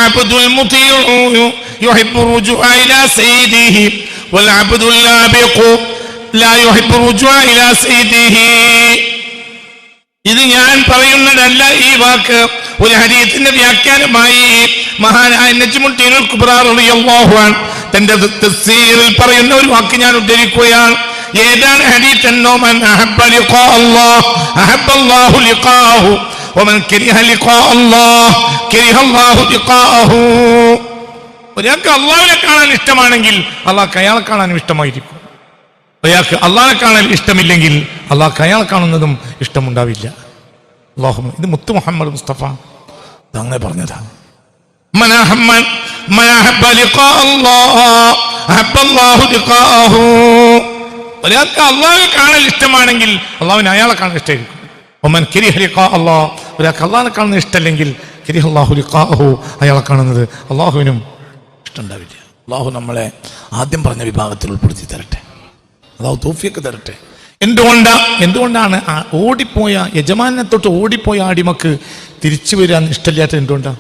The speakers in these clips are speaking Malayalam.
അബ്ദുൽ മുതീഉ യുഹിബ്ബു റുജൂഅ ഇലാ സയ്യിദിഹി വൽ അബ്ദുൽ ലാബിഖു ലാ യുഹിബ്ബു റുജൂഅ ഇലാ സയ്യിദിഹി. ഇത് ഞാൻ പറയുന്നതല്ല, ഈ വാക്ക് ഒരു ഹദീസിന്റെ വ്യാഖ്യാനമായി മഹാനായ നജ്മുദ്ദീനുൽ കുബ്രാ റളിയല്ലാഹു അൻഹു തന്റെ തഫ്സീറിൽ പറയുന്ന ഒരു വാക്ക് ഞാൻ ഉദ്ധരിക്കുകയാണ്. ഏതാണ് ഹദീസ് എന്നോ? മൻ അഹബ്ബ ലിഖാ അല്ലാഹ് അഹബ്ബ അല്ലാഹു ലിഖാഹു വമൻ കരിഹ ലിഖാ അല്ലാഹ് കരിഹ അല്ലാഹു ലിഖാഹു. ഒരാൾക്ക് അല്ലാഹുവിനെ കാണാൻ ഇഷ്ടമാണെങ്കിൽ അല്ലാഹ് അയാളെ കാണാനും ഇഷ്ടമായിരിക്കും. ഒരാൾക്ക് അല്ലാഹുവിനെ കാണാൻ ഇഷ്ടമില്ലെങ്കിൽ അല്ലാഹ് അയാളെ കാണുന്നതും ഇഷ്ടമുണ്ടാവില്ല. അല്ലാഹു ഇത് മുത്ത് മുഹമ്മദ് മുസ്തഫ അങ്ങനെ പറഞ്ഞതാണ്. ഒരാൾക്ക് അള്ളാഹുവിനെ കാണാൻ ഇഷ്ടമാണെങ്കിൽ അള്ളാഹുവിന് അയാളെ കാണാൻ ഇഷ്ടമായിരിക്കും. ഒരാൾക്ക് അള്ളാഹിനെ കാണുന്നത് ഇഷ്ടമല്ലെങ്കിൽ അയാളെ കാണുന്നത് അള്ളാഹുവിനും ഇഷ്ടമുണ്ടാവില്ല. അള്ളാഹു നമ്മളെ ആദ്യം പറഞ്ഞ വിഭാഗത്തിൽ ഉൾപ്പെടുത്തി തരട്ടെ. അള്ളാഹു തൗഫീഖ് തരട്ടെ. എന്തുകൊണ്ടാണ് ഓടിപ്പോയ യജമാനെ തൊട്ട് ഓടിപ്പോയ അടിമക്ക് തിരിച്ചു വരാൻ ഇഷ്ടമില്ലാത്ത? എന്തുകൊണ്ടാണ്?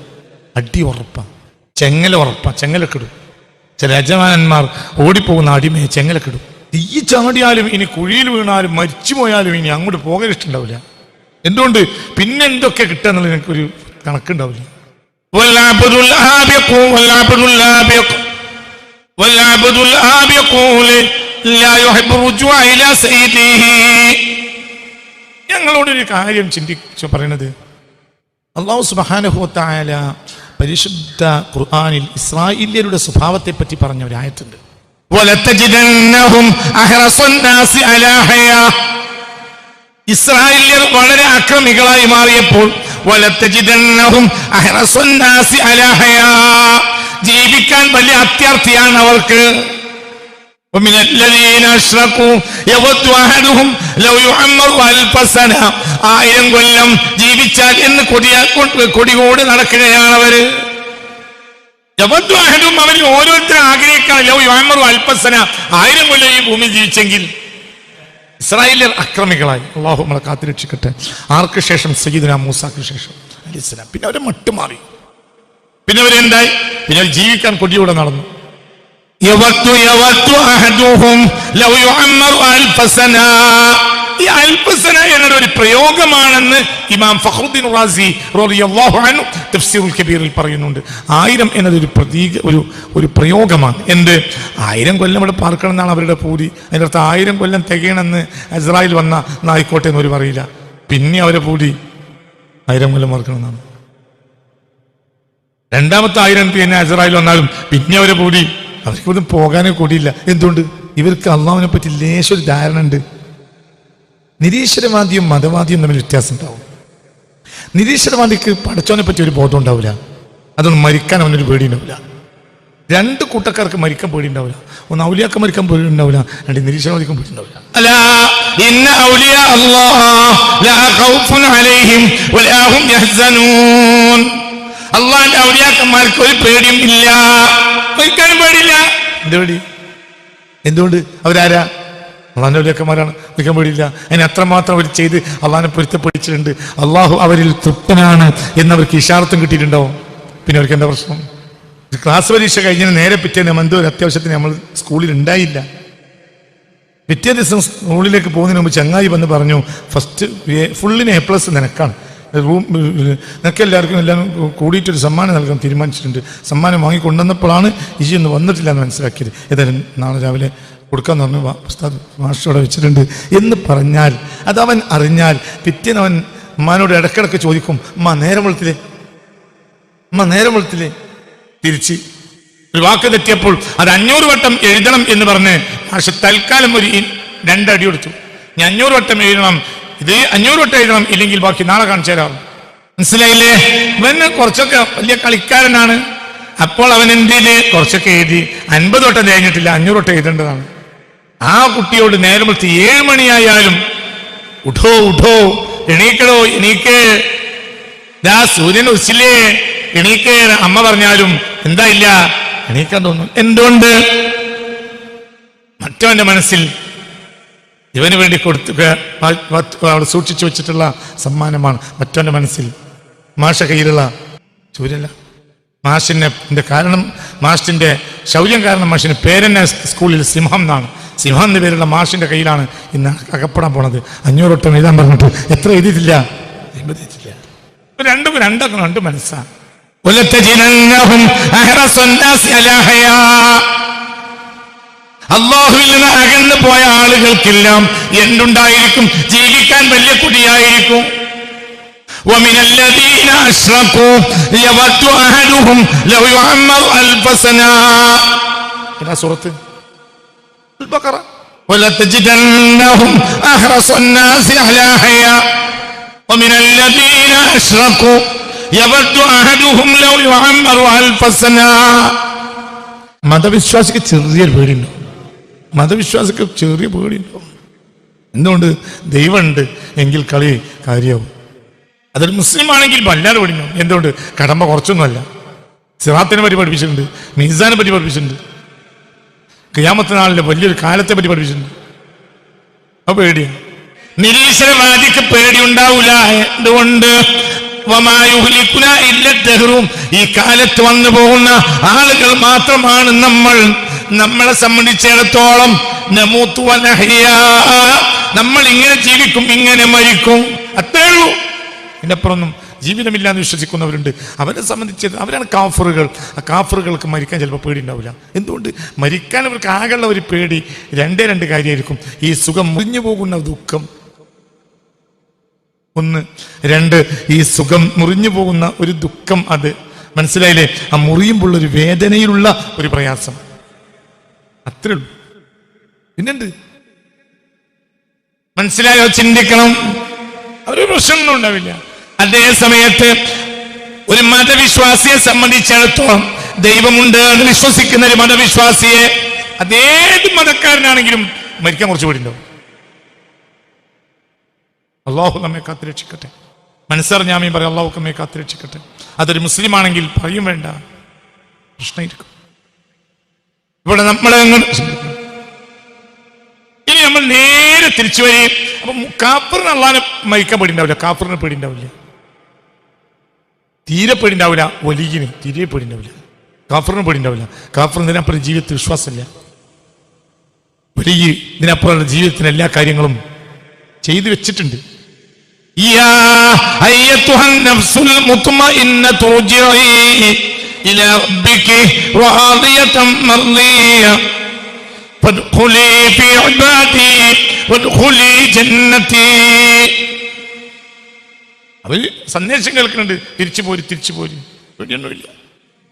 അടി ഉറപ്പാ, ചെങ്ങല ഉറപ്പാ, ചെങ്ങലക്കിടും. ചില യജമാനന്മാർ ഓടിപ്പോകുന്ന അടിമയെ ചെങ്ങലക്കിടും. തീ ചാടിയാലും ഇനി കുഴിയിൽ വീണാലും മരിച്ചു പോയാലും ഇനി അങ്ങോട്ട് പോകാൻ ഇഷ്ടമുണ്ടാവില്ല. എന്തുകൊണ്ട്? പിന്നെ എന്തൊക്കെ കിട്ടുക എന്നുള്ളത് എനിക്കൊരു കണക്കുണ്ടാവില്ല. ഞങ്ങളോടൊരു കാര്യം ചിന്തിച്ചു പറയണത്, അല്ലാഹു സുബ്ഹാനഹു വ തആല പരിശുദ്ധ ഖുർആനിൽ ഇസ്രായേല്യരുടെ സ്വഭാവത്തെ പറ്റി പറഞ്ഞ ഒരു ആയത്തുണ്ട്. വലതജിദന്നഹും അഹ്റസൻ നാസി അലാ ഹയാ. ഇസ്രായേല്യർ വളരെ അക്രമികളായി മാറിയപ്പോൾ വലതജിദന്നഹും അഹ്റസൻ നാസി അലാ ഹയാ, ജീവിക്കാൻ വലിയ അത്യാർത്തിയാണ് അവർക്ക്. ومن الذين أشركوا يود أحدهم لو يعمر 1000 سنة. 1000 കൊല്ലം ജീവിച്ചാൽ എന്ന് കൊടികോട് നടക്കുകയാണ് അവര്. യവദ്ദു അഹദുഹും, അവർ ഓരോരുത്തരും ആഗ്രഹിക്കാൻ ലൗ യുഅമ്മറു 1000 സന, 1000 കൊല്ലം ഈ ഭൂമി ജീവിച്ചെങ്കിൽ. ഇസ്രായേലിയർ അക്രമികളായി. അള്ളാഹു നമ്മളെ കാത്തുരക്ഷിക്കട്ടെ. ആർക്ക് ശേഷം? സയ്യിദുനാ മൂസാക്ക് ശേഷം അലൈഹിസ്സലാം. പിന്നെ അവരെ മട്ടുമാറി. പിന്നെ അവരെന്തായി? പിന്നെ ജീവിക്കാൻ കൊടിയോടെ നടന്നു. യവദ്ദു അഹദുഹും ലൗ യുഅമ്മറു 1000 സന. ഈ 1000 സന എന്നൊരു പ്രയോഗമാണെന്ന് ഇമാം ഫഖ്റുദ്ദീൻ റാസി റളിയല്ലാഹു അൻഹു തഫ്സീറുൽ കബീറിൽ പറയുന്നുണ്ട്. 1000 എന്നതൊരു ഒരു പ്രയോഗമാണ്. എന്ത്? 1000 കൊല്ലം ഇവിടെ പാർക്കണം എന്നാണ് അവരുടെ പൂതി. അതിൻ്റെ അർത്ഥം 1000 കൊല്ലം തികയണമെന്ന് ഇസ്രായേൽ വന്ന ആയിക്കോട്ടെ എന്നവർ പറയില്ല. പിന്നെ അവരെ പൂതി 1000 കൊല്ലം പാർക്കണം എന്നാണ്. രണ്ടാമത്തെ 1000 പിന്നെ ഇസ്രായേൽ വന്നാലും പിന്നെ അവരെ പൂതി അവർക്കൊന്നും പോകാനേ കൂടിയില്ല. എന്തുകൊണ്ട്? ഇവർക്ക് അള്ളാഹുവിനെ പറ്റി ലേശൊരു ധാരണ ഉണ്ട്. നിരീശ്വരവാദിയും മതവാദിയും തമ്മിൽ വ്യത്യാസം ഉണ്ടാവും. നിരീശ്വരവാദിക്ക് പടച്ചോനെ പറ്റി ഒരു ബോധം ഉണ്ടാവില്ല. അതൊന്നും മരിക്കാൻ അവനൊരു പേടി ഉണ്ടാവില്ല. രണ്ട് കൂട്ടക്കാർക്ക് മരിക്കാൻ പേടി ഉണ്ടാവില്ല. ഒന്ന് ഔലിയാക്ക് മരിക്കാൻ പേടി ഉണ്ടാവില്ല, രണ്ട് നിരീശ്വരവാദിക്കും പേടി ഉണ്ടാവില്ല. അള്ളാന്റെ ഔലിയാക്കന്മാർക്ക് ഒരു പേടിയും ഇല്ല, മരിക്കാനും പേടിയില്ല. എന്തുകൊണ്ട്? അവരാരാ? അള്ളാന്റെ ഔലിയാക്കന്മാരാണ്. മരിക്കാൻ പേടിയില്ല. അതിന് അത്രമാത്രം അവർ ചെയ്ത് അള്ളാഹിനെ പൊരുത്തപ്പെടിച്ചിട്ടുണ്ട്. അള്ളാഹു അവരിൽ തൃപ്തനാണ് എന്നവർക്ക് ഇഷാറത്തും കിട്ടിയിട്ടുണ്ടാവും. പിന്നെ അവർക്ക് എന്താ പ്രശ്നം? ക്ലാസ് പരീക്ഷ കഴിഞ്ഞതിന് നേരെ പിറ്റേന്ന് എന്തോ ഒരു അത്യാവശ്യത്തിന് നമ്മൾ സ്കൂളിൽ ഉണ്ടായില്ല. പിറ്റേ ദിവസം സ്കൂളിലേക്ക് പോകുന്നതിന് മുമ്പ് ചങ്ങായി വന്ന് പറഞ്ഞു, ഫസ്റ്റ് ഫുള്ളിന് A+ നിനക്കാണ്. നിനക്ക് എല്ലാവർക്കും എല്ലാം കൂടിയിട്ടൊരു സമ്മാനം നൽകാൻ തീരുമാനിച്ചിട്ടുണ്ട്. സമ്മാനം വാങ്ങിക്കൊണ്ടുവന്നപ്പോഴാണ് ഇജി ഒന്ന് വന്നിട്ടില്ല എന്ന് മനസ്സിലാക്കിയത്. ഏതായാലും നാളെ രാവിലെ കൊടുക്കാന്ന് പറഞ്ഞു, ഉസ്താദ് മാഷോടെ വെച്ചിട്ടുണ്ട് എന്ന് പറഞ്ഞാൽ അതവൻ അറിഞ്ഞാൽ പിറ്റേന്ന് അവൻ ഉമ്മാനോട് ഇടക്കിടക്ക് ചോദിക്കും, ഉമ്മ നേരം വെളുത്തില്ലേ? തിരിച്ച് ഒരു വാക്ക് തെറ്റിയപ്പോൾ അത് 500 വട്ടം എഴുതണം എന്ന് പറഞ്ഞ് മാഷ് തൽക്കാലം ഒരു 2 അടി കൊടുത്തു. ഞാൻ 500 വട്ടം എഴുതണം, ഇത് 500 വട്ടം എഴുതണം, ഇല്ലെങ്കിൽ ബാക്കി നാളെ കാണിച്ചു തരാം. മനസ്സിലായില്ലേ? ഇവന് കുറച്ചൊക്കെ വലിയ കളിക്കാരനാണ്. അപ്പോൾ അവൻ എന്തില് കുറച്ചൊക്കെ എഴുതി. 50 വട്ടം കഴിഞ്ഞിട്ടില്ല, 500 വട്ടം എഴുതേണ്ടതാണ്. ആ കുട്ടിയോട് നേരം വെളുത്ത് 7 മണിയായാലും ഉഠോ എണീക്കടോ, എണീക്ക്, സൂര്യൻ ഉച്ചില്ലേ, എണീക്ക് അമ്മ പറഞ്ഞാലും എന്താ ഇല്ല, എണീക്കാൻ തോന്നും. എന്തുകൊണ്ട്? മറ്റവന്റെ മനസ്സിൽ ഇവന് വേണ്ടി അവിടെ സൂക്ഷിച്ചു വെച്ചിട്ടുള്ള സമ്മാനമാണ്. മറ്റവന്റെ മനസ്സിൽ മാഷ കയ്യിലുള്ള സൂര്യല്ല, മാഷിന്റെ കാരണം, മാഷിന്റെ ശൗര്യം കാരണം മാഷിന്റെ പേരെന്നെ സ്കൂളിൽ സിംഹം എന്നാണ്. സിംഹം എന്ന പേരുള്ള മാഷിന്റെ കയ്യിലാണ് ഇന്ന് അകപ്പെടാൻ പോണത്. 500 വട്ടം എഴുതാൻ പറഞ്ഞിട്ട് എത്ര എഴുതിയിട്ടില്ല? 50 എഴുതിയിട്ടില്ല. രണ്ട് മനസ്സാണ്. അല്ലാഹുവിൽ നിന്ന് അകന്നു പോയ ആളുകൾക്കെല്ലാം എന്തുണ്ടായിരിക്കും? ജീവിക്കാൻ വലിയ കുടിയായിരിക്കും. ومن الذين أشركوا يود أحدهم لو يعمر 1000 سنة. إلى سورة البقرة. ولتجدنهم أحرص الناس على حياة ومن الذين أشركوا يود أحدهم لو يعمر 1000 سنة. മതവിശ്വാസിക്ക് ചെറിയൊരു പേടിയുണ്ടോ? മതവിശ്വാസിക്ക് ചെറിയ പേടിയുണ്ടോ? എന്തുകൊണ്ട്? ദൈവമുണ്ട് എങ്കിൽ കളി കാര്യമാവും. അതൊരു മുസ്ലിം ആണെങ്കിൽ വല്ലാതെ പഠിക്കണം. എന്തുകൊണ്ട്? കടമ്പ കുറച്ചൊന്നുമല്ല. സിറാത്തിനെ പറ്റി പഠിപ്പിച്ചിട്ടുണ്ട്, മീസാനെ പറ്റി പഠിപ്പിച്ചിട്ടുണ്ട്, ഖിയാമത്ത് നാളിലെ വലിയൊരു കാലത്തെ പറ്റി പഠിപ്പിച്ചിട്ടുണ്ട്. അപ്പൊ പേടിയാണ്. നിരീശ്വരവാദിക്ക് പേടിയുണ്ടാവൂല. എന്തുകൊണ്ട്? ഈ കാലത്ത് വന്നു പോകുന്ന ആളുകൾ മാത്രമാണ് നമ്മൾ. നമ്മളെ സംബന്ധിച്ചിടത്തോളം നമ്മൾ ഇങ്ങനെ ജീവിക്കും, ഇങ്ങനെ മരിക്കും, അത്രേ ഉള്ളൂ. ഇതിനപ്പുറമൊന്നും ജീവിതമില്ലാന്ന് വിശ്വസിക്കുന്നവരുണ്ട്. അവരെ സംബന്ധിച്ച് അവരാണ് കാഫറുകൾ. ആ കാഫറുകൾക്ക് മരിക്കാൻ ചിലപ്പോൾ പേടി ഉണ്ടാവില്ല. എന്തുകൊണ്ട്? മരിക്കാൻ അവർക്ക് ആകെയുള്ള ഒരു പേടി രണ്ട് കാര്യമായിരിക്കും. ഈ സുഖം മുറിഞ്ഞു പോകുന്ന ദുഃഖം ഒന്ന്, 2 ഈ സുഖം മുറിഞ്ഞു പോകുന്ന ഒരു ദുഃഖം. അത് മനസ്സിലായില്ലേ? ആ മുറിയുമ്പോഴുള്ളൊരു വേദനയിലുള്ള ഒരു പ്രയാസം, അത്രേ ഉള്ളൂ. പിന്നെന്ത്? മനസ്സിലായോ? ചിന്തിക്കണം. ഒരു പ്രശ്നമൊന്നും ഉണ്ടാവില്ല. അതേ സമയത്ത് ഒരു മതവിശ്വാസിയെ സംബന്ധിച്ചിടത്തോളം ദൈവമുണ്ട് എന്ന് വിശ്വസിക്കുന്ന ഒരു മതവിശ്വാസിയെ, അതേത് മതക്കാരനാണെങ്കിലും മരിക്കാൻ കുറച്ച് പേടിയുണ്ടാവും. അള്ളാഹു നമ്മെ കാത്തുരക്ഷിക്കട്ടെ. മനസ്സറിഞ്ഞാമീൻ പറയും, അള്ളാഹു നമ്മെ കാത്തുരക്ഷിക്കട്ടെ. അതൊരു മുസ്ലിം ആണെങ്കിൽ പറയും വേണ്ട, പ്രശ്നമായിരിക്കും. ഇവിടെ നമ്മളെ ഇനി നമ്മൾ നേരെ തിരിച്ചു വരികയും, അപ്പൊ കാഫറിന് അള്ളാഹിനെ മരിക്കാൻ പേടിയുണ്ടാവില്ല, കാഫറിന് പേടിയുണ്ടാവില്ല, തീരെ പേടിയുണ്ടാവില്ല. വലിയന് തീരെ പേടിയുണ്ടാവില്ല, കാഫറിന് പേടിയുണ്ടാവില്ല. കാഫറിന് ഇതിനപ്പുറം ജീവിതത്തിൽ വിശ്വാസമില്ല. വലിയ ഇതിനപ്പുറം ജീവിതത്തിന് എല്ലാ കാര്യങ്ങളും ചെയ്തു വെച്ചിട്ടുണ്ട്. യാ അയ്യത്തുഹൻ നഫ്സുൽ മുത്മഇന്നത തുർജിഇ ഇലാ റബ്ബികി റാദിയതൻ മർദിയ ഫദ്ഖുലി ഫീ ഇബാദി വദ്ഖുലി ജന്നതി. അവർ സന്ദേശം കേൾക്കുന്നുണ്ട്, തിരിച്ചു പോരി പേടിയൊന്നുമില്ല.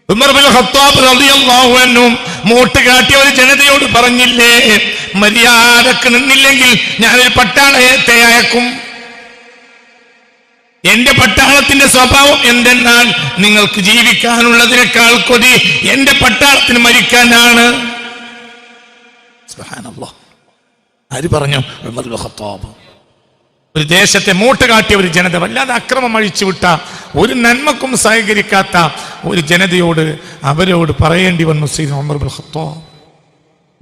ഉമർ ഇബ്നുൽ ഖത്താബ് റളിയല്ലാഹു അൻഹു മൂട്ട് കാട്ടിയ ഒരു ജനതയോട് പറഞ്ഞില്ലേ, മര്യാദക്ക് നിന്നില്ലെങ്കിൽ ഞാനൊരു പട്ടാളത്തെ അയക്കും. എന്റെ പട്ടാളത്തിന്റെ സ്വഭാവം എന്തെന്നാൽ നിങ്ങൾക്ക് ജീവിക്കാനുള്ളതിനേക്കാൾ കൊതി എന്റെ പട്ടാളത്തിന് മരിക്കാനാണ്. സുബ്ഹാനല്ലാഹ്. ആര് പറഞ്ഞു? ഉമർ ഇബ്നുൽ ഖത്താബ്. ഒരു ദേശത്തെ മൂട്ട് കാട്ടിയ ഒരു ജനത, വല്ലാതെ അക്രമം അഴിച്ചു വിട്ട, ഒരു നന്മക്കും സഹകരിക്കാത്ത ഒരു ജനതയോട് അവരോട് പറയേണ്ടി വന്നു, സയ്യിദ് ഉമർ ഇബ്നുൽ ഖത്താബ്,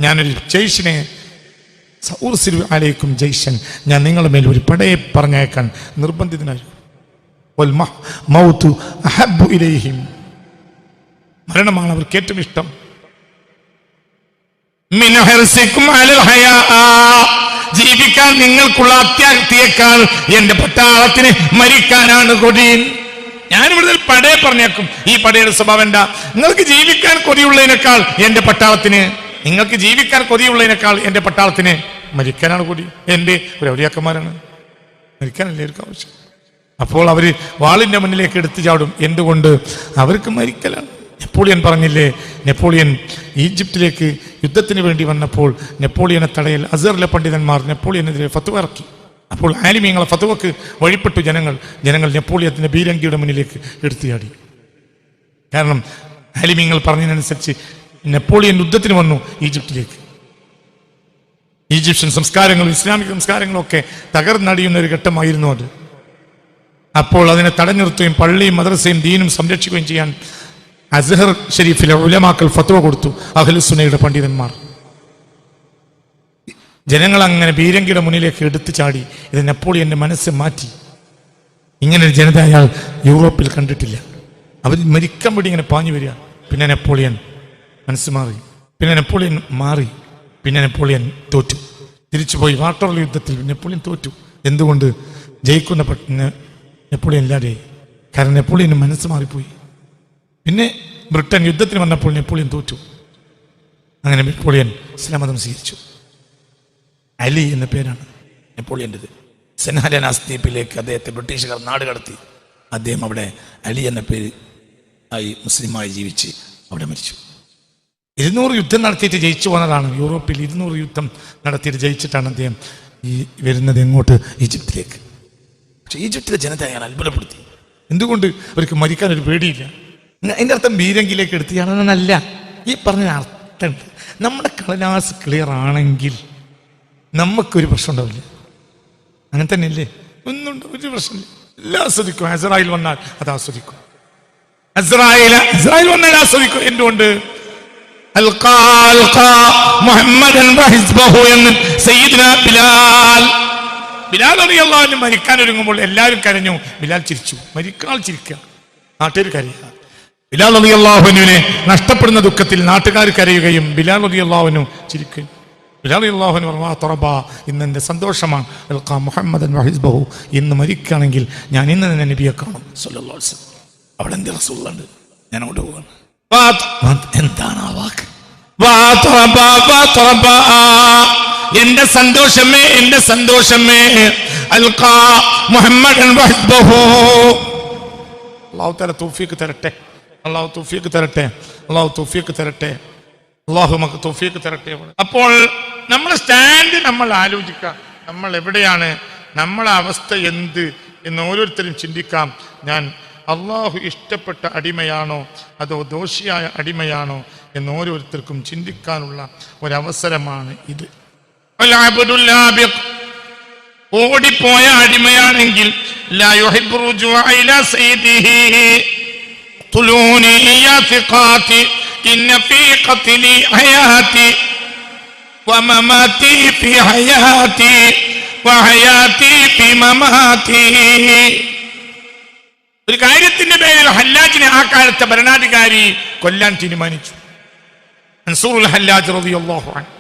ഞാനൊരു ജയ്ഷിനെ സൗർസിൽ അലൈക്കും ജയ്ഷൻ, ഞാൻ നിങ്ങളുടെ മേൽ ഒരു പടയെ പറഞ്ഞേക്കാൻ നിർബന്ധിതനായി. മരണമാണ് അവർക്ക് ഏറ്റവും ഇഷ്ടം. ജീവിക്കാൻ നിങ്ങൾക്കുള്ള അത്യാഗ്രഹത്തേക്കാൾ എന്റെ പട്ടാളത്തിന് മരിക്കാനാണ് കൊതി. ഞാനിവിടെ പടയെ പറഞ്ഞേക്കും. ഈ പടയുടെ സ്വഭാവം എന്താ? നിങ്ങൾക്ക് ജീവിക്കാൻ കൊതിയുള്ളതിനേക്കാൾ എന്റെ പട്ടാളത്തിന്, നിങ്ങൾക്ക് ജീവിക്കാൻ കൊതിയുള്ളതിനേക്കാൾ എന്റെ പട്ടാളത്തിന് മരിക്കാനാണ് കൊതി. എന്റെ ഒരു ഔലിയാക്കന്മാരാണ്, മരിക്കാനല്ലേ അവർക്ക് ആവശ്യം. അപ്പോൾ അവര് വാളിന്റെ മുന്നിലേക്ക് എടുത്തു ചാടും. എന്തുകൊണ്ട്? അവർക്ക് മരിക്കലാണ്. നെപ്പോളിയൻ പറഞ്ഞില്ലേ, നെപ്പോളിയൻ ഈജിപ്തിലേക്ക് യുദ്ധത്തിന് വേണ്ടി വന്നപ്പോൾ നെപ്പോളിയനെ തടയൽ അസറിലെ പണ്ഡിതന്മാർ നെപ്പോളിയനെതിരെ ഫത്വ ഇറക്കി. അപ്പോൾ ആലിമീങ്ങളെ ഫത്വക്ക് വഴിപ്പെട്ടു ജനങ്ങൾ നെപ്പോളിയത്തിന്റെ ബീരങ്കിയുടെ മുന്നിലേക്ക് എടുത്തു ചാടി. കാരണം ആലിമീങ്ങൾ പറഞ്ഞതിനനുസരിച്ച് നെപ്പോളിയൻ യുദ്ധത്തിന് വന്നു ഈജിപ്തിലേക്ക്. ഈജിപ്ഷ്യൻ സംസ്കാരങ്ങളും ഇസ്ലാമിക സംസ്കാരങ്ങളും ഒക്കെ തകർന്നടിയുന്ന ഒരു ഘട്ടമായിരുന്നു അത്. അപ്പോൾ അതിനെ തടഞ്ഞിർത്തുകയും പള്ളിയും മദ്രസയും ദീനും സംരക്ഷിക്കുകയും ചെയ്യാൻ അസ്ഹർ ഷരീഫിലെ ഉലമാക്കൾ ഫത്വ കൊടുത്തു, അഹ്ലുസുന്നയുടെ പണ്ഡിതന്മാർ. ജനങ്ങൾ അങ്ങനെ ബീരങ്കിയുടെ മുന്നിലേക്ക് എടുത്തു ചാടി. ഇത് നെപ്പോളിയന്റെ മനസ്സ് മാറ്റി. ഇങ്ങനൊരു ജനത അയാൾ യൂറോപ്പിൽ കണ്ടിട്ടില്ല. അവർ മരിക്കാൻ വേണ്ടി ഇങ്ങനെ പാഞ്ഞു വരിക. പിന്നെ നെപ്പോളിയൻ മനസ്സ് മാറി, പിന്നെ നെപ്പോളിയൻ മാറി, പിന്നെ നെപ്പോളിയൻ തോറ്റു. തിരിച്ചുപോയി വാട്ടർലൂ യുദ്ധത്തിൽ നെപ്പോളിയൻ തോറ്റു. എന്തുകൊണ്ട്? ജയിക്കുന്ന നെപ്പോളിയൻ ഇല്ലാതെ. കാരണം നെപ്പോളിയന് മനസ്സ് മാറിപ്പോയി. പിന്നെ ബ്രിട്ടൻ യുദ്ധത്തിന് വന്നപ്പോൾ നെപ്പോളിയൻ തോറ്റു. അങ്ങനെ നെപ്പോളിയൻ ഇസ്ലാം മതം സ്വീകരിച്ചു. അലി എന്ന പേരാണ് നെപ്പോളിയൻ്റെത്. സെന്റ് ഹെലനാസ് ദ്വീപിലേക്ക് അദ്ദേഹത്തെ ബ്രിട്ടീഷുകാർ നാട് കടത്തി. അദ്ദേഹം അവിടെ അലി എന്ന പേര് ആയി മുസ്ലിമായി ജീവിച്ച് അവിടെ മരിച്ചു. 200 യുദ്ധം നടത്തിയിട്ട് ജയിച്ചു പോകുന്നതാണ്. യൂറോപ്പിൽ 200 യുദ്ധം നടത്തിയിട്ട് ജയിച്ചിട്ടാണ് അദ്ദേഹം ഈ വരുന്നത് എങ്ങോട്ട്? ഈജിപ്തിലേക്ക്. പക്ഷെ ഈജിപ്തിലെ ജനത അയാൾ അത്ഭുതപ്പെടുത്തി. എന്തുകൊണ്ട്? അവർക്ക് മരിക്കാൻ ഒരു പേടിയില്ല. അതിൻ്റെ അർത്ഥം ബീരങ്കിലേക്ക് എടുത്തിയാണെന്നല്ല, ഈ പറഞ്ഞ അർത്ഥമുണ്ട്. നമ്മുടെ കടലാസ് ക്ലിയർ ആണെങ്കിൽ നമുക്കൊരു പ്രശ്നം ഉണ്ടാവില്ല. അങ്ങനെ തന്നെയല്ലേ? ഒന്നുണ്ട്, ഒരു പ്രശ്നമില്ല. എല്ലാം ആസ്വദിക്കും. ഇസ്രായേൽ വന്നാൽ അത് ആസ്വദിക്കും. ഇസ്രായേൽ വന്നാൽ ആസ്വദിക്കും. എന്തുകൊണ്ട്? ബിലാൽ റളിയല്ലാഹു അൻഹു മരിക്കാൻ ഒരുങ്ങുമ്പോൾ എല്ലാവരും കരഞ്ഞു. ബിലാൽ ചിരിച്ചു. മരിക്കാൾ ചിരിക്കുക, നാട്ടുകാർ കരയുക. ബിലാൽ റളിയല്ലാഹു അൻഹുവിനെ നഷ്ടപ്പെടുന്ന ദുഃഖത്തിൽ നാട്ടുകാർ കരയുകയും ബിലാൽ റളിയല്ലാഹു അൻഹു ചിരിക്കുകയും. ബിലാൽ റളിയല്ലാഹു അൻഹു പറഞ്ഞു, ഇന്ന് എൻ്റെ സന്തോഷമാണ്. അൽഖാ മുഹമ്മദൻ വഹിസ്ബഹു, ഇന്ന് മരിക്കുകയാണെങ്കിൽ ഞാൻ ഇന്ന് തന്നെ നബിയെ കാണും സല്ലല്ലാഹു അലൈഹി വസല്ലം. അവിടെ എൻ്റെ റസൂലുണ്ട്, ഞാൻ അങ്ങോട്ട് പോവാണ്. എന്താണ് ആ വാക്ക്? എന്റെ സന്തോഷമേ, എന്റെ സന്തോഷമേ, അൽഖാ മുഹമ്മദൻ വഹിസ്ബഹു. അല്ലാഹു തആല തൗഫീഖ് തരട്ടെ, അല്ലാഹു തൗഫീഖ് തരട്ടെ, അല്ലാഹു തൗഫീഖ് തരട്ടെ, അല്ലാഹു നമുക്ക് തൗഫീഖ് തരട്ടെ. അപ്പോൾ നമ്മുടെ സ്റ്റാൻഡ് നമ്മൾ ആലോചിക്കാം. നമ്മൾ എവിടെയാണ്? നമ്മളെ അവസ്ഥ എന്ത് എന്ന് ഓരോരുത്തരും ചിന്തിക്കാം. ഞാൻ അള്ളാഹു ഇഷ്ടപ്പെട്ട അടിമയാണോ അതോ ദോഷിയായ അടിമയാണോ എന്ന് ഓരോരുത്തർക്കും ചിന്തിക്കാനുള്ള ഒരവസരമാണ് ഇത്. ഓടിപ്പോയ അടിമയാണെങ്കിൽ ലാ യുഹിബ്ബു റുജൂഅ ഇലാ സയ്യിദിഹി തുലൂനി യാ തിഖാതി ഇന്ന ഫീ ഖത്ലി ഹയാതി വമമാതി ഫീ ഹയാതി വഹയാതി ഫീ മമാതി. ഒരു കാര്യത്തിന്റെ പേരിൽ ഹല്ലാജിനെ ആ കാലത്തെ ഭരണാധികാരി കൊല്ലാൻ തീരുമാനിച്ചു. മൻസൂറുൽ ഹല്ലാജ് റളിയല്ലാഹു അൻഹു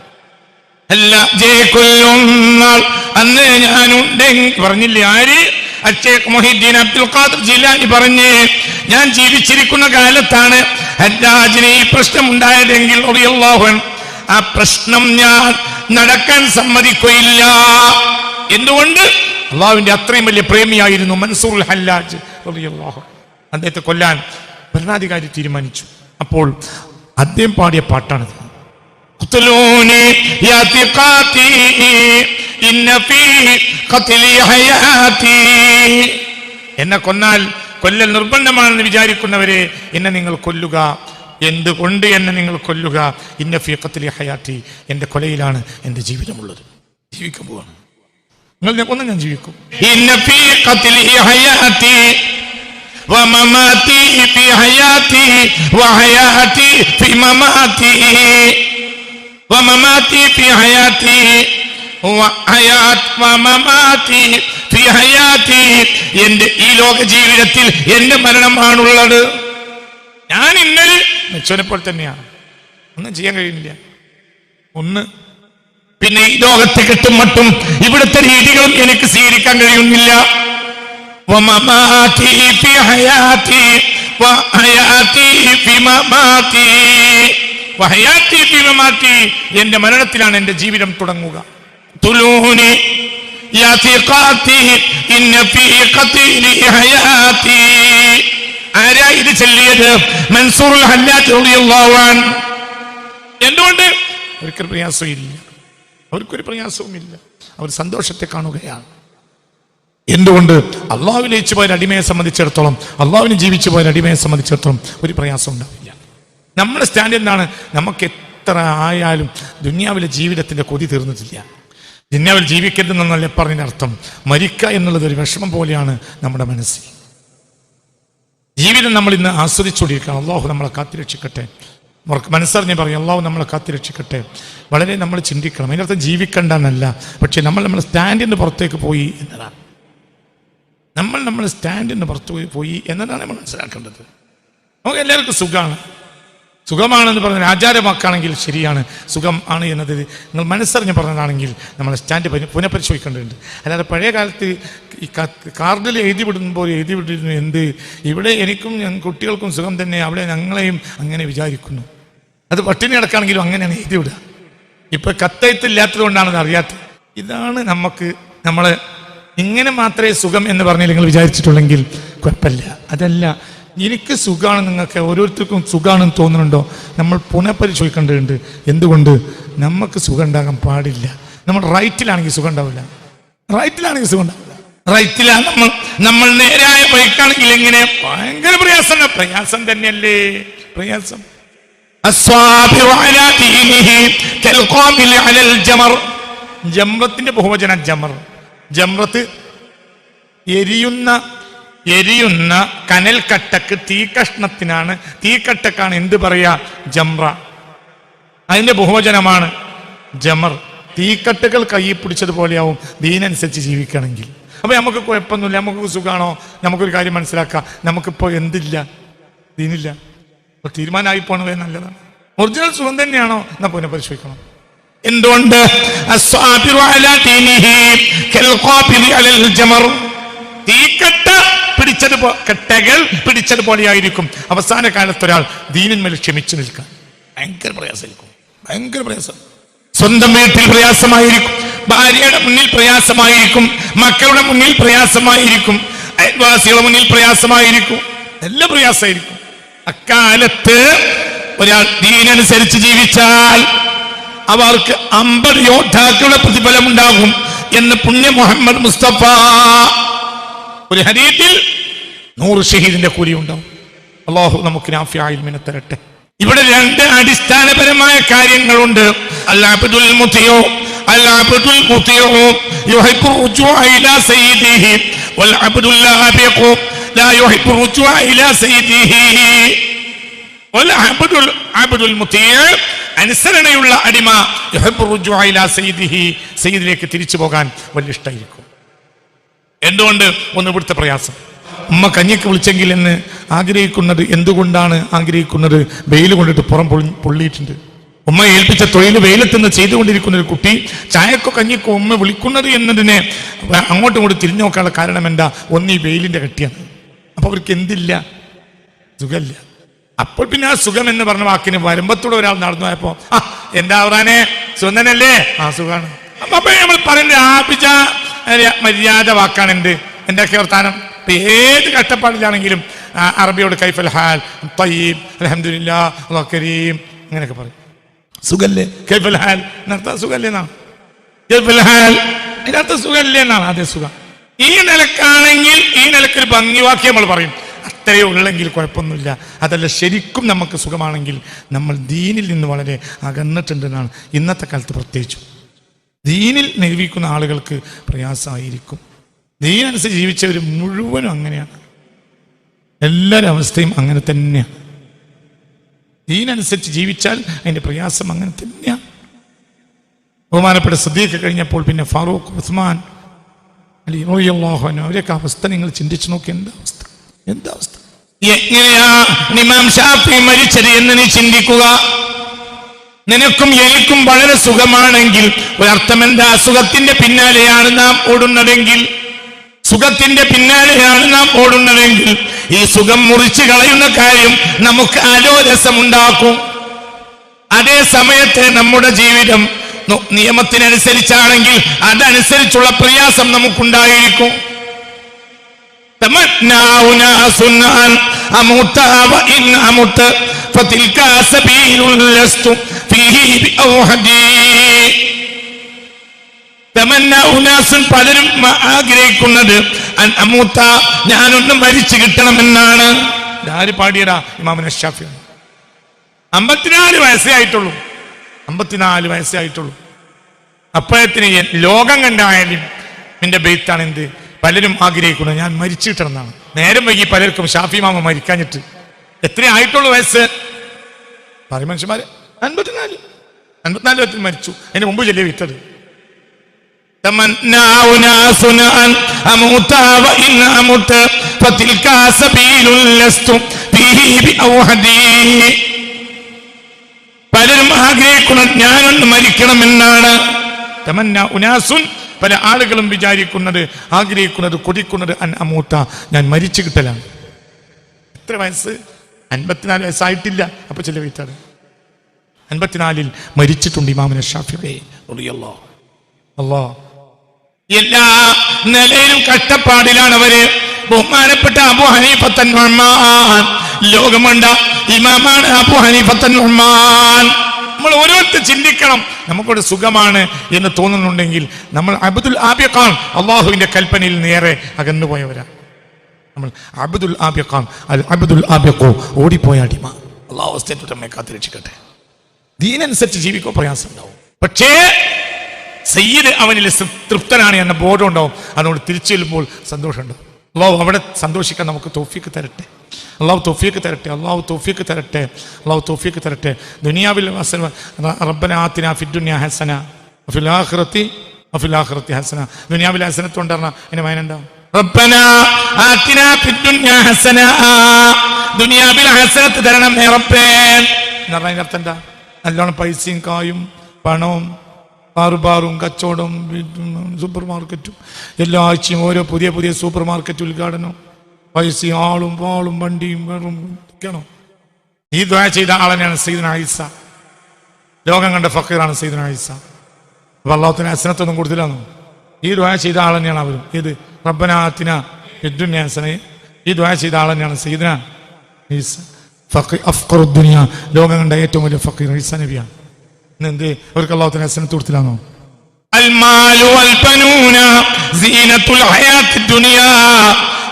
ഹല്ലാജെ കൊല്ലുന്ന അന്ന് ഞാനുണ്ടെങ്കിൽ പറഞ്ഞില്ലേ? ആര്? അച്ചേഖ് മുഹീദ്ദീൻ അബ്ദുൽ ഖാദിർ ജിലാനി പറഞ്ഞ്, ഞാൻ ജീവിച്ചിരിക്കുന്ന കാലത്താണ് ഹല്ലാജിന് ഈ പ്രശ്നം ഉണ്ടായതെങ്കിൽ റളിയല്ലാഹു അൻഹു ആ പ്രശ്നം ഞാൻ നടക്കാൻ സമ്മതിക്കുകയില്ല. എന്തുകൊണ്ട്? അള്ളാഹുവിന്റെ അത്രയും വലിയ പ്രേമിയായിരുന്നു മൻസൂറുൽ ഹല്ലാജ് റളിയല്ലാഹു അൻഹു. അദ്ദേഹത്തെ കൊല്ലാൻ ഭരണാധികാരി തീരുമാനിച്ചു. അപ്പോൾ അദ്ദേഹം പാടിയ പാട്ടാണിത്. എന്നെ കൊന്നാൽ കൊല്ലൽ നിർബന്ധമാണെന്ന് വിചാരിക്കുന്നവരെ എന്നെ നിങ്ങൾ കൊല്ലുക. എന്തുകൊണ്ട് എന്നെ നിങ്ങൾ കൊല്ലുക? ഇന്ന ഫീ ഖത്ലി ഹയാത്തി, എന്റെ കൊലയിലാണ് എന്റെ ജീവിതമുള്ളത്. ജീവിക്കാൻ പോവാണ്. നിങ്ങൾ കൊന്ന ഞാൻ ജീവിക്കും. ഇന്ന ഫീ ഖത്ലി ഹയാത്തി വമമാതി ഫീ ഹയാതി വഹയാതി ഫീ മമാതി വമമാതി ഫീ ഹയാതി വഹയാത് വമമാതി ഫീ ഹയാതി. എന്റെ ഈ ലോക ജീവിതത്തിൽ എന്റെ മരണമാണുള്ളത്. ഞാൻ ഇന്നലെ മെച്ചോനെ പോലെ തന്നെയാണ്. ഒന്നും ചെയ്യാൻ കഴിയുന്നില്ല. ഒന്ന് പിന്നെ ഈ ലോകത്തെ കെട്ടും മട്ടും ഇവിടുത്തെ രീതികളും എനിക്ക് സ്വീകരിക്കാൻ കഴിയുന്നില്ല. എന്റെ മരണത്തിലാണ് എന്റെ ജീവിതം തുടങ്ങുക. ആരാ ഇത് ചൊല്ലിയത്? മൻസൂറുൽ ഹല്ലാജ് റളിയല്ലാഹു അൻഹു. എന്തുകൊണ്ട്? ഒരിക്കൽ പ്രയാസമില്ല, അവർക്കൊരു പ്രയാസവുമില്ല. അവർ സന്തോഷത്തെ കാണുകയാണ്. എന്തുകൊണ്ട്? അള്ളാഹുവിലേക്ക് പോയ അടിമയെ സംബന്ധിച്ചിടത്തോളം, അള്ളാഹുവിന് ജീവിച്ചു പോയ അടിമയെ സംബന്ധിച്ചിടത്തോളം ഒരു പ്രയാസം ഉണ്ടാവില്ല. നമ്മുടെ സ്റ്റാൻഡ് എന്താണ്? നമുക്ക് എത്ര ആയാലും ദുനിയാവിലെ ജീവിതത്തിന്റെ കൊതി തീർന്നിട്ടില്ല. ദുനിയാവിൽ ജീവിക്കരുതെന്നല്ലേ പറഞ്ഞതിനർത്ഥം. മരിക്കുക എന്നുള്ളത് ഒരു വിഷമം പോലെയാണ് നമ്മുടെ മനസ്സിൽ. ജീവിതം നമ്മൾ ഇന്ന് ആസ്വദിച്ചുകൊണ്ടിരിക്കണം. അള്ളാഹു നമ്മളെ കാത്തിരക്ഷിക്കട്ടെ. മനസ്സറിഞ്ഞ് പറയും, അള്ളാഹു നമ്മളെ കാത്തിരക്ഷിക്കട്ടെ. വളരെ നമ്മൾ ചിന്തിക്കണം. അതിനർത്ഥം ജീവിക്കണ്ട എന്നല്ല, പക്ഷെ നമ്മൾ സ്റ്റാൻഡിന് പുറത്തേക്ക് പോയി എന്നതാണ്. നമ്മൾ സ്റ്റാൻഡിന് പുറത്ത് പോയി എന്നതാണ് നമ്മൾ മനസ്സിലാക്കേണ്ടത്. നമുക്ക് എല്ലാവർക്കും സുഖമാണ്. സുഖമാണെന്ന് പറഞ്ഞാൽ ആചാരവാക്കാണെങ്കിൽ ശരിയാണ്, സുഖം ആണ് എന്നത് നിങ്ങൾ മനസ്സറിഞ്ഞ് പറഞ്ഞതാണെങ്കിൽ നമ്മൾ സ്റ്റാൻഡ് പുനഃപരിശോധിക്കേണ്ടതുണ്ട്. അല്ലാതെ പഴയ കാലത്ത് ഈ കാർഡിൽ എഴുതി വിടുമ്പോൾ എഴുതി വിട്ടിരുന്നു എന്ത്, ഇവിടെ എനിക്കും കുട്ടികൾക്കും സുഖം തന്നെ, അവിടെ ഞങ്ങളെയും അങ്ങനെ വിചാരിക്കുന്നു. അത് പട്ടിണി അടക്കാണെങ്കിലും അങ്ങനെയാണ് എഴുതി വിടുക. ഇപ്പൊ കത്തെഴുത്തില്ലാത്തത് കൊണ്ടാണെന്ന് അറിയാത്തത്. ഇതാണ് നമുക്ക് നമ്മൾ ഇങ്ങനെ മാത്രമേ സുഖം എന്ന് പറഞ്ഞ് നിങ്ങൾ വിചാരിച്ചിട്ടുള്ളെങ്കിൽ കുഴപ്പമില്ല. അതല്ല, എനിക്ക് സുഖമാണ്, നിങ്ങൾക്ക് ഓരോരുത്തർക്കും സുഖമാണെന്ന് തോന്നുന്നുണ്ടോ, നമ്മൾ പുനഃപരിശോധിക്കേണ്ടതുണ്ട്. എന്തുകൊണ്ട്? നമുക്ക് സുഖം ഉണ്ടാകാൻ പാടില്ല. നമ്മൾ റൈറ്റിലാണെങ്കിൽ സുഖം ഉണ്ടാവില്ല, റൈറ്റിലാണെങ്കിൽ സുഖം ഉണ്ടാവില്ല. റൈറ്റിലാണ് നമ്മൾ നേരായ വഴിക്കാണെങ്കിൽ എങ്ങനെ ഭയങ്കര പ്രയാസം തന്നെയല്ലേ, പ്രയാസം. ജംറത്തിന്റെ ബഹുവചനം ജമർ. ജംറത്ത് എരിയുന്ന കനൽ കട്ടക്ക്, തീകഷ്ണത്തിനാണ്, തീക്കട്ടക്കാണ് എന്ത് പറയാ? ജംറ. അതിന്റെ ബഹുവചനമാണ് ജമർ. തീക്കട്ടകൾ കൈ പിടിച്ചതുപോലെയാവും ദീനനുസരിച്ച് ജീവിക്കണമെങ്കിൽ. അപ്പൊ നമുക്ക് കുഴപ്പമൊന്നുമില്ല, നമുക്ക് സുഖമാണോ? നമുക്കൊരു കാര്യം മനസ്സിലാക്കാം, നമുക്കിപ്പോ എന്തില്ല? ദീനില്ല. തീരുമാനമായി പോണത് നല്ലതാണ്. ഒറിജിനൽ സുഖം തന്നെയാണോ? എന്നാ പുനഃപരിശോധിക്കണം. എന്തുകൊണ്ട്? തീക്കട്ട കെട്ടകൾ പിടിച്ചതുപോലെയായിരിക്കും അവസാന കാലത്ത് ഒരാൾ ദീനിന്മേൽ ക്ഷമിച്ചു നിൽക്കാൻ. ഭയങ്കര പ്രയാസമായിരിക്കും, ഭയങ്കര പ്രയാസം. സ്വന്തം വീട്ടിൽ പ്രയാസമായിരിക്കും, ഭാര്യയുടെ മുന്നിൽ പ്രയാസമായിരിക്കും, മക്കളുടെ മുന്നിൽ പ്രയാസമായിരിക്കും, അയൽവാസികളുടെ മുന്നിൽ പ്രയാസമായിരിക്കും, എല്ലാം പ്രയാസമായിരിക്കും. അക്കാലത്ത് ഒരാൾ ദീനനുസരിച്ച് ജീവിച്ചാൽ അവർക്ക് 50 യോദ്ധാക്കളുടെ പ്രതിഫലം ഉണ്ടാകും എന്ന് പുണ്യ മുഹമ്മദ് മുസ്തഫ. ഒരു ഹദീസിൽ 100 ഷഹീദിന്റെ കൂലി ഉണ്ടാവും. അല്ലാഹു നമുക്ക് നാഫിയായ ഇൽമിനെ തരട്ടെ. ഇവിടെ 2 അടിസ്ഥാനപരമായ കാര്യങ്ങളുണ്ട്. അൽ-അബ്ദുൽ മുതിഉ യുഹിബ്ബു റുജൂഅ ഇലാ സയ്യിദിഹി വൽ അബ്ദുൽ ലാബിഖു ലാ യുഹിബ്ബു റുജൂഅ ഇലാ സയ്യിദിഹി. വൽ അബ്ദുൽ മുതിഉ അനുസരണയുള്ള അടിമ യുഹിബ്ബു റുജൂഅ ഇലാ സയ്യിദിഹി, സയ്യിദിലേക്ക് തിരിച്ചു പോകാൻ വലിയ ഇഷ്ടമായിരിക്കും. എന്തുകൊണ്ട്? ഒന്ന് ഇവിടുത്തെ പ്രയാസം. ഉമ്മ കഞ്ഞിക്ക് വിളിച്ചെങ്കിൽ എന്ന് ആഗ്രഹിക്കുന്നത് എന്തുകൊണ്ടാണ് ആഗ്രഹിക്കുന്നത്? വെയിൽ കൊണ്ടിട്ട് പുറം പൊള്ളിയിട്ടുണ്ട്. ഉമ്മ ഏൽപ്പിച്ച തൊഴിൽ വെയിലത്തുനിന്ന് ചെയ്തുകൊണ്ടിരിക്കുന്ന ഒരു കുട്ടി ചായക്കോ കഞ്ഞിക്കോ ഉമ്മ വിളിക്കുന്നത് എന്നതിനെ അങ്ങോട്ടും ഇങ്ങോട്ട് തിരിഞ്ഞു നോക്കാനുള്ള കാരണം എന്താ? ഒന്ന് ഈ വെയിലിന്റെ കട്ടിയാണ്. അപ്പൊ അവർക്ക് എന്തില്ല? സുഖമില്ല. അപ്പോൾ പിന്നെ ആ സുഖം എന്ന് പറഞ്ഞ വാക്കിന് വരുമ്പത്തൂടെ ഒരാൾ നടന്നു പോയപ്പോ എന്താ പറയാനെ, സുഖം തന്നെയല്ലേ? ആ സുഖമാണ്. അപ്പൊ നമ്മൾ പറയുന്നത് ആപിച്ച മര്യാദ വാക്കാണ്. എന്തൊക്കെ വർത്താനം? ഏത് കഷ്ടപ്പാടിലാണെങ്കിലും അറബിയോട് കൈഫൽ ഹാൽ, തയ്യീബ്, അൽഹംദുലില്ലാ, അല്ലാഹു കരീം, അങ്ങനെയൊക്കെ പറയും. സുഖല്ലേ? കൈഫൽ ഹാൽ എന്നർത്ഥം സുഖല്ലേ എന്നാണ്. കൈഫൽ ഹാൽ അതിനർത്ഥം സുഖല്ലേ എന്നാണ്. അതേ സുഖം. ഈ നിലക്കാണെങ്കിൽ ഈ നിലക്കൊരു ഭംഗിവാക്കി നമ്മൾ പറയും, അത്രയേ ഉള്ളെങ്കിൽ കുഴപ്പമൊന്നുമില്ല. അതല്ല, ശരിക്കും നമുക്ക് സുഖമാണെങ്കിൽ നമ്മൾ ദീനിൽ നിന്ന് വളരെ അകന്നിട്ടുണ്ടെന്നാണ്. ഇന്നത്തെ കാലത്ത് പ്രത്യേകിച്ചും ദീനിൽ നിർവഹിക്കുന്ന ആളുകൾക്ക് പ്രയാസമായിരിക്കും. ദീനനുസരിച്ച് ജീവിച്ചവർ മുഴുവനും അങ്ങനെയാണ്. എല്ലാവരുടെ അവസ്ഥയും അങ്ങനെ തന്നെയാണ്. ദീനനുസരിച്ച് ജീവിച്ചാൽ അതിൻ്റെ പ്രയാസം അങ്ങനെ തന്നെയാണ്. ബഹുമാനപ്പെട്ട സിദ്ദീഖ് കഴിഞ്ഞപ്പോൾ പിന്നെ ഫാറൂഖ്, ഉസ്മാൻ, അലി റളിയല്ലാഹു അൻഹു, അവരൊക്കെ അവസ്ഥ നിങ്ങൾ ചിന്തിച്ചു നോക്കി. എന്താ അവസ്ഥ? എങ്ങനെയാ ഇമാം ശാഫി മരിച്ചത് എന്ന് നീ ചിന്തിക്കുക. നിനക്കും എനിക്കും വളരെ സുഖമാണെങ്കിൽ ഒരർത്ഥം എന്താ? സുഖത്തിന്റെ പിന്നാലെയാണ് നാം ഓടുന്നതെങ്കിൽ, സുഖത്തിന്റെ പിന്നാലെയാണ് നാം ഓടുന്നതെങ്കിൽ ഈ സുഖം മുറിച്ചു കളയുന്ന കാര്യം നമുക്ക് അലോരസമുണ്ടാക്കും. അതേ സമയത്ത് നമ്മുടെ ജീവിതം നിയമത്തിനനുസരിച്ചാണെങ്കിൽ അതനുസരിച്ചുള്ള പ്രയാസം നമുക്കുണ്ടായിരിക്കും. പലരും ആഗ്രഹിക്കുന്നത് ഞാനൊന്ന് മരിച്ചു കിട്ടണമെന്നാണ്. ആര് പാടിയടാ? ഇമാം ശാഫി. 54 വയസ്സേ ആയിട്ടുള്ളൂ. 54 വയസ്സേ ആയിട്ടുള്ളൂ. അപ്പോഴത്തിന് ലോകം കണ്ടായാലും എന്റെ ബെയ്ത്താണ് എന്ത്? പലരും ആഗ്രഹിക്കുന്നത് ഞാൻ മരിച്ചു കിട്ടണം എന്നാണ്. നേരം വൈകി പലർക്കും ഷാഫി മാമ മരിക്കാഞ്ഞിട്ട്. എത്ര ആയിട്ടുള്ളൂ വയസ്സ്? പറയും മനുഷ്യന്മാര് 54 വയസ്സിൽ മരിച്ചു. അതിന് മുമ്പ് ചെല്ലിയ വിറ്റത്. പലരും ആഗ്രഹിക്കുന്നത് ഞാനൊന്ന് മരിക്കണമെന്നാണ്. തമന്ന ഉനാസുൻ, പല ആളുകളും വിചാരിക്കുന്നത്, ആഗ്രഹിക്കുന്നത്, കൊതിക്കുന്നത് അൻ അമൂത്ത, ഞാൻ മരിച്ചു കിട്ടലാണ്. എത്ര വയസ്സ്? 54 വയസ്സായിട്ടില്ല. അപ്പൊ ചില വീട്ടാണ് 54 മരിച്ചിട്ടുണ്ട് ഇമാമുന ശാഫിഈ റളിയല്ലാഹു അല്ലാഹ്. എല്ലാ നിലയിലും കഷ്ടപ്പാടിലാണ് അവര്. ബഹുമാനപ്പെട്ട അബൂ ഹനീഫത്തുൻ നുഅ്മാൻ, ലോകമണ്ട ഇമാമാണ് അബൂ ഹനീഫത്തുൻ നുഅ്മാൻ. നമ്മൾ ഓരോരുത്തർ ചിന്തിക്കണം, നമുക്കൊരു സുഖമാണ് എന്ന് തോന്നുന്നുണ്ടെങ്കിൽ നമ്മൾ അബ്ദുൽ ആബിഖാൻ, അള്ളാഹുവിന്റെ കൽപ്പനയിൽ നേരെ അകന്നുപോയവരാ നമ്മൾ. അബ്ദുൽ ആബിഖാൻ, അൽ അബ്ദുൽ ആബിഖു, ഓടിപ്പോയ അടിമ. അള്ളാഹു അവസ്ഥയെ നമ്മെ കാത്തുരക്ഷിക്കട്ടെ. ദീനനുസരിച്ച് ജീവിക്കോ പ്രയാസം ഉണ്ടാവും, പക്ഷേ സയ്യിദ് അവനിൽ തൃപ്തനാണ് എന്ന ബോധം ഉണ്ടാവും. അതുകൊണ്ട് തിരിച്ചു ചെല്ലുമ്പോൾ സന്തോഷമുണ്ടാവും. അള്ളാഹു അവിടെ സന്തോഷിക്കാൻ നമുക്ക് തൗഫീഖ് തരട്ടെ. അള്ളാഹു തൗഫീഖ് തരട്ടെ. അള്ളാഹു തൗഫീഖ് തരട്ടെ. അള്ളാഹു തൗഫീഖ് തരട്ടെ. ദുനിയാവിൽ റബ്ബനാ ആതിനാ ഫിദ്ദുനിയാ ഹസന വഫിൽ ആഖിറതി ഹസന. ദുനിയാവിൽ ഹസനത്ത് കൊണ്ടുവരണ അതിന് വായനണ്ടാവും. റബ്ബനാ ആതിനാ ഫിദ്ദുനിയാ ഹസന, ദുനിയാവിൽ ഹസനത്ത് തരണം റബ്ബേ എന്ന് പറഞ്ഞതിന്റെ അർത്ഥം എന്താ? നല്ലോണം പൈസയും കായും പണവും കാറുബാറും കച്ചവടവും സൂപ്പർ മാർക്കറ്റും, എല്ലാ ആഴ്ചയും ഓരോ പുതിയ പുതിയ സൂപ്പർ മാർക്കറ്റ് ഉദ്ഘാടനം, പൈസയും ആളും പാളും വണ്ടിയും വേറും ഒക്കെയാണോ? ഈ ദുആ ചെയ്ത ആളെന്നെയാണ് സയ്യിദുനാ ഈസ. ലോകം കണ്ട ഫഖീറാണ് സയ്യിദുനാ ഈസ. അപ്പൊ അല്ലാഹുവിന് ഹസനത്തൊന്നും കൊടുത്തില്ലാന്നോ? ഈ ദുആ ചെയ്ത ആളെന്നെയാണ് അവരും. ഏത്? റബ്ബനാ ആതിനാ ഫിദ്ദുനിയാ ഹസന. ഈ ദുആ ചെയ്ത ആളെന്നെയാണ് സയ്യിദുനാ ഈസ. അഫ്ഖറു ദുനിയ, ലോകം കണ്ട ഏറ്റവും വലിയ ഫഖീർ ഈസ നബിയാണ്. എന്ത് അവർക്ക് അല്ലാഹുവിന് ഹസനത്ത് കൊടുത്തില്ലാന്നോ? അൽമാലു വൽബനൂന സീനത്തുൽ ഹയാത്തിദ് ദുനിയാ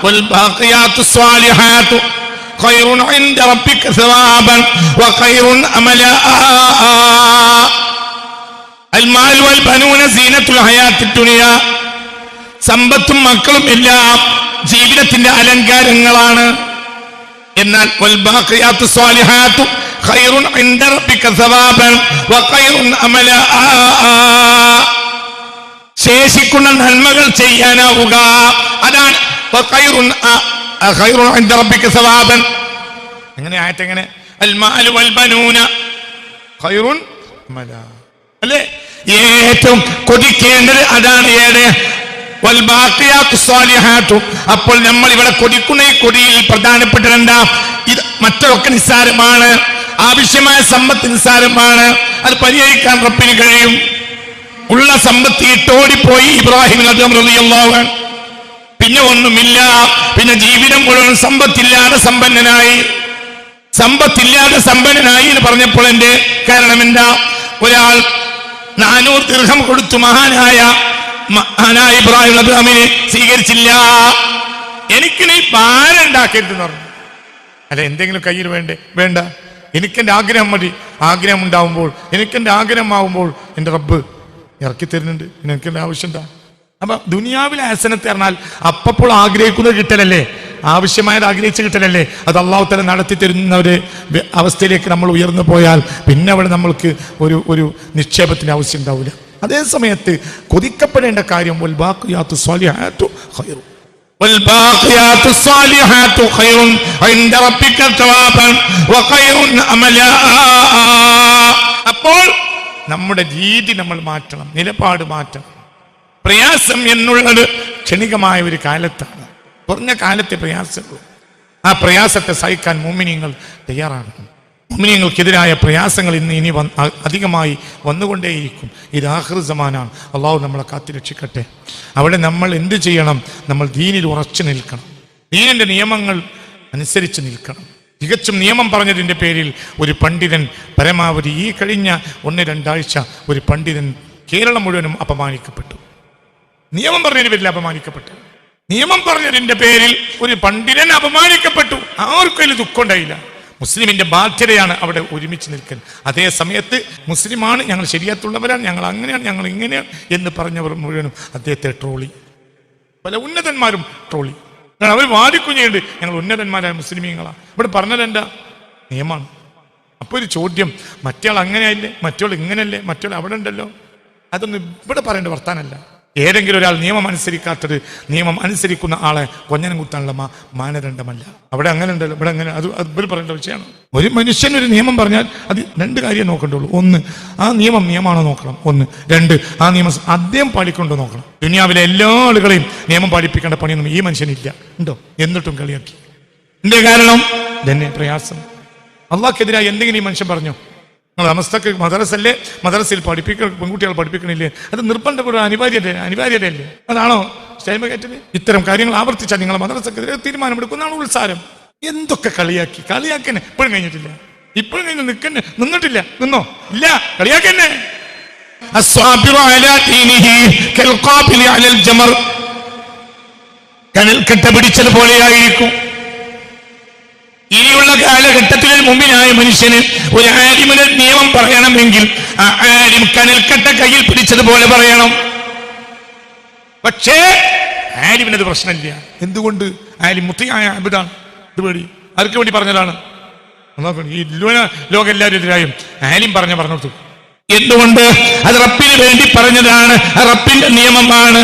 വൽബാഖിയാത്തുസ് സ്വാലിഹാത്തു ഖൈറുൻ ഇൻദ റബ്ബിക സവാബൻ വഖൈറുൻ അമലാ. അൽമാലു വൽബനൂന സീനത്തുൽ ഹയാത്തിദ് ദുനിയാ, സമ്പത്തും മക്കളും എല്ലാം ജീവിതത്തിന്റെ അലങ്കാരങ്ങളാണ്. എന്നാൽ വൽബാഖിയാത്തുസ് സ്വാലിഹാത്തു ഖൈറുൻ ഇൻദ റബ്ബിക സവാബൻ വഖൈറുൻ അമലാ, ശേഷിക്കുന്ന നന്മകൾ ചെയ്യാനാവുക, അതാണ് ഖൈറുൻ ഇൻദ റബ്ബിക സവാബൻ. എങ്ങനെ ആയിട്ട് എങ്ങനെ? അൽമാലു വൽബനൂന ഖൈറുൻ അമലാ അല്ലേ? ഏറ്റവും കൊതിക്കേണ്ടത് അതാണ്. ഏത്? വൽബാഖിയാത്തുസ് സ്വാലിഹാത്തു. അപ്പോൾ നമ്മൾ ഇവിടെ കൊതിക്കുന്ന ഈ കൊതിയിൽ പ്രധാനപ്പെട്ടത് എന്താ? ഇത് മറ്റൊക്കെ നിസ്സാരമാണ്. ആവശ്യമായ സമ്പത്ത് നിസ്സാരമാണ്. അത് പരിഹരിക്കാൻ റബ്ബിന് കഴിയും. ഉള്ള സമ്പത്ത് ഇട്ടോടിപ്പോയി ഇബ്രാഹിം റളിയല്ലാഹു അൻഹു. പിന്നെ ഒന്നുമില്ല. പിന്നെ ജീവിതം മുഴുവൻ സമ്പത്തില്ലാതെ സമ്പന്നനായി. സമ്പത്തില്ലാതെ സമ്പന്നനായി എന്ന് പറഞ്ഞപ്പോൾ എന്റെ കാരണം എന്താ? ഒരാൾ 400 ദിർഹം കൊടുത്തു മഹാനായ ഇബ്രാഹിം അബ്രാഹിമിനെ സ്വീകരിച്ചില്ല. എനിക്ക് നീ ഭാരം ഉണ്ടാക്കരുതെന്ന് പറഞ്ഞു. അല്ല, എന്തെങ്കിലും കയ്യിൽ വേണ്ട, എനിക്കെന്റെ ആഗ്രഹം മതി. ആഗ്രഹം ഉണ്ടാവുമ്പോൾ, എനിക്കെന്റെ ആഗ്രഹമാവുമ്പോൾ എൻ്റെ റബ്ബ് ഇറക്കി തരുന്നുണ്ട്. എനിക്കെന്റെ ആവശ്യം എന്താ? അപ്പൊ ദുനിയാവിലെ ഹസനത്ത് പറഞ്ഞാൽ അപ്പോൾ ആഗ്രഹിക്കുന്നത് കിട്ടലല്ലേ, ആവശ്യമായത് ആഗ്രഹിച്ച് കിട്ടലല്ലേ. അത് അല്ലാഹു തആല നടത്തി തരുന്ന ഒരു അവസ്ഥയിലേക്ക് നമ്മൾ ഉയർന്നു പോയാൽ പിന്നെ അവിടെ നമ്മൾക്ക് ഒരു നിക്ഷേപത്തിന്റെ ആവശ്യം ഉണ്ടാവില്ല. അതേ സമയത്ത് കൊതിക്കപ്പെടേണ്ട കാര്യം വൽബാഖിയാത്തുസ് സ്വാലിഹാത്തു ഖൈറു, വൽബാഖിയാത്തുസ് സ്വാലിഹാത്തു ഖൈറുൻ ഇൻദ റബ്ബിക തവാബൻ വഖൈറുൻ അമലാ. അപ്പോൾ നമ്മുടെ രീതി നമ്മൾ മാറ്റണം, നിലപാട് മാറ്റണം. പ്രയാസം എന്നുള്ളത് ക്ഷണികമായ ഒരു കാലത്താണ്, കുറഞ്ഞ കാലത്തെ പ്രയാസങ്ങൾ. ആ പ്രയാസത്തെ സഹിക്കാൻ മുഅ്മിനീങ്ങൾ തയ്യാറാകണം. മുഅ്മിനീങ്ങൾക്കെതിരായ പ്രയാസങ്ങൾ ഇനി അധികമായി വന്നുകൊണ്ടേയിരിക്കും. ഇത് ആഖിർ സമാനാണ്. അള്ളാഹു നമ്മളെ കാത്തുരക്ഷിക്കട്ടെ. അവിടെ നമ്മൾ എന്ത് ചെയ്യണം? നമ്മൾ ദീനിൽ ഉറച്ചു നിൽക്കണം, ദീനിന്റെ നിയമങ്ങൾ അനുസരിച്ച് നിൽക്കണം. തികച്ചും നിയമം പറഞ്ഞതിൻ്റെ പേരിൽ ഒരു പണ്ഡിതൻ പരമാവധി ഈ കഴിഞ്ഞ 1-2 ആഴ്ച ഒരു പണ്ഡിതൻ കേരളം മുഴുവനും അപമാനിക്കപ്പെട്ടു. നിയമം പറഞ്ഞതിന്റെ പേരിൽ അപമാനിക്കപ്പെട്ടു. നിയമം പറഞ്ഞതിന്റെ പേരിൽ ഒരു പണ്ഡിതൻ അപമാനിക്കപ്പെട്ടു. ആർക്കും അതിൽ ദുഃഖം ഉണ്ടായില്ല. മുസ്ലിമിന്റെ ബാധ്യതയാണ് അവിടെ ഒരുമിച്ച് നിൽക്കൽ. അതേ സമയത്ത് മുസ്ലിമാണ്, ഞങ്ങൾ ശരിയത്തുള്ളവരാണ്, ഞങ്ങൾ അങ്ങനെയാണ്, ഞങ്ങൾ ഇങ്ങനെയാണ് എന്ന് പറഞ്ഞവർ മുഴുവനും അദ്ദേഹത്തെ ട്രോളി. പല ഉന്നതന്മാരും ട്രോളി. അവർ വാദിക്കുന്നുണ്ട്, ഞങ്ങൾ ഉന്നതന്മാരായ മുസ്ലിമീങ്ങളാണ്. ഇവിടെ പറഞ്ഞതെന്താ? നിയമമാണ്. അപ്പോൾ ഒരു ചോദ്യം, മറ്റയാൾ അങ്ങനെയല്ലേ, മറ്റയാൾ ഇങ്ങനെയല്ലേ, മറ്റയാൾ അവിടെ ഉണ്ടല്ലോ, അതൊന്നും ഇവിടെ പറയേണ്ട വർത്താനല്ല. ഏതെങ്കിലും ഒരാൾ നിയമം അനുസരിക്കാത്തത് നിയമം അനുസരിക്കുന്ന ആളെ കൊഞ്ഞനം കുത്താനുള്ള മാനദണ്ഡമല്ല. അവിടെ അങ്ങനെ ഉണ്ടല്ലോ, ഇവിടെ അങ്ങനെ അത് പറയേണ്ട വിഷയമാണ്. ഒരു മനുഷ്യൻ ഒരു നിയമം പറഞ്ഞാൽ അത് രണ്ട് കാര്യം നോക്കണ്ടുള്ളൂ. ഒന്ന്, ആ നിയമമാണോ നോക്കണം. ഒന്ന്, രണ്ട്, ആ നിയമം അദ്ദേഹം പാലിക്കൊണ്ടോ നോക്കണം. ദുനിയാവിലെ എല്ലാ ആളുകളെയും നിയമം പാലിപ്പിക്കേണ്ട പണിയൊന്നും ഈ മനുഷ്യനില്ല. ഉണ്ടോ? എന്നിട്ടും കളിയാക്കി. എന്റെ കാരണം തന്നെ പ്രയാസം. അള്ളാഹ്ക്കെതിരായി എന്തെങ്കിലും ഈ മനുഷ്യൻ പറഞ്ഞു, നമസ്തക്ക് മദ്രസല്ലേ, മദ്രസയിൽ പെൺകുട്ടികൾ പഠിപ്പിക്കണില്ലേ, അത് നിർബന്ധപൂർവ്വം അനിവാര്യതയല്ലേ? അതാണോ സ്റ്റൈമ കയറ്റത്? ഇത്തരം കാര്യങ്ങൾ ആവർത്തിച്ചാൽ നിങ്ങൾ മദ്രസക്കെതിരെ തീരുമാനമെടുക്കുന്നതാണ് ഉത്സാരം. എന്തൊക്കെ കളിയാക്കന്നെ ഇപ്പോഴും കഴിഞ്ഞിട്ടില്ല. ഇപ്പോഴും കഴിഞ്ഞ് നിന്നിട്ടില്ല. നിന്നോ? ഇല്ല, കളിയാക്കന്നെ. കനൽക്കട്ട പിടിച്ചതുപോലെയായിരിക്കും ഇനിയുള്ള കാലഘട്ടത്തിൽ മുമ്പിനായ മനുഷ്യന് ഒരു ആലിമിന് നിയമം പറയണമെങ്കിൽ ആ ആലിം കനൽക്കട്ട കയ്യിൽ പിടിച്ചതുപോലെ പറയണം. പക്ഷേ ആലിമിനത് പ്രശ്നമില്ല. എന്തുകൊണ്ട്? ആലിം മുത്തിയായ അബിദാണ്. ഇത് പേടി ആർക്ക് വേണ്ടി പറഞ്ഞതാണ്? ഈ ലോകം എല്ലാവരും എതിരായും ആലിം പറഞ്ഞു കൊടുത്തു. എന്തുകൊണ്ട്? അത് റബ്ബിന് വേണ്ടി പറഞ്ഞതാണ്. റബ്ബിന്റെ നിയമമാണ്.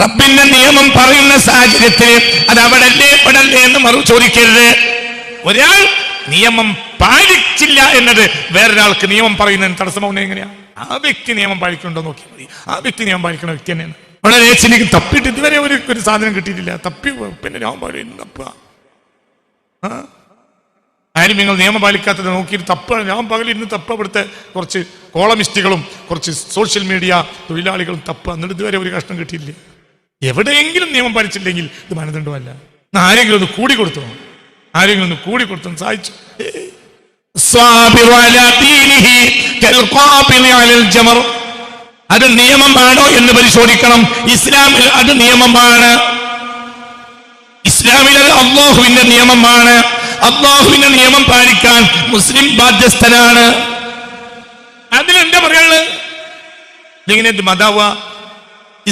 റബ്ബിന്റെ നിയമം പറയുന്ന സാഹചര്യത്തിൽ അത് അവിടല്ലേ എന്ന് ചോദിക്കരുത്. ഒരാൾ നിയമം പാലിച്ചില്ല എന്നത് വേറൊരാൾക്ക് നിയമം പറയുന്നതിന് തടസ്സമാവുന്നത് എങ്ങനെയാ? ആ വ്യക്തി നിയമം പാലിക്കുന്നുണ്ടോ നോക്കിയാൽ മതി. ആ വ്യക്തി നിയമം പാലിക്കുന്ന വ്യക്തി തന്നെയാണ്. വളരെ എനിക്ക് തപ്പിയിട്ട് ഇതുവരെ ഒരു സാധനം കിട്ടിയിട്ടില്ല. തപ്പി പിന്നെ ഞാൻ തപ്പുക. ആരും നിങ്ങൾ നിയമം പാലിക്കാത്തത് നോക്കിയിട്ട് തപ്പ. ഞാൻ പകലിരുന്ന് തപ്പ. ഇവിടുത്തെ കുറച്ച് കോളമിസ്റ്റുകളും കുറച്ച് സോഷ്യൽ മീഡിയ തൊഴിലാളികളും തപ്പ. എന്നിട്ട് ഇതുവരെ ഒരു കഷ്ണം കിട്ടിയില്ല. എവിടെയെങ്കിലും നിയമം പാലിച്ചില്ലെങ്കിൽ ഇത് മാനദണ്ഡമല്ല. ആരെങ്കിലും ഒന്ന് കൂടി കൊടുത്തു സഹായിച്ചു. അത് നിയമമാണോ എന്ന് പരിശോധിക്കണം. ഇസ്ലാമിൽ അത് നിയമമാണ്. ഇസ്ലാമിൽ അത് അല്ലാഹുവിന്റെ നിയമമാണ്. അല്ലാഹുവിന്റെ നിയമം പാലിക്കാൻ മുസ്ലിം ബാധ്യസ്ഥനാണ്. അതിലെന്താ പറയുള്ളത്? ഇങ്ങനെ മതാവ.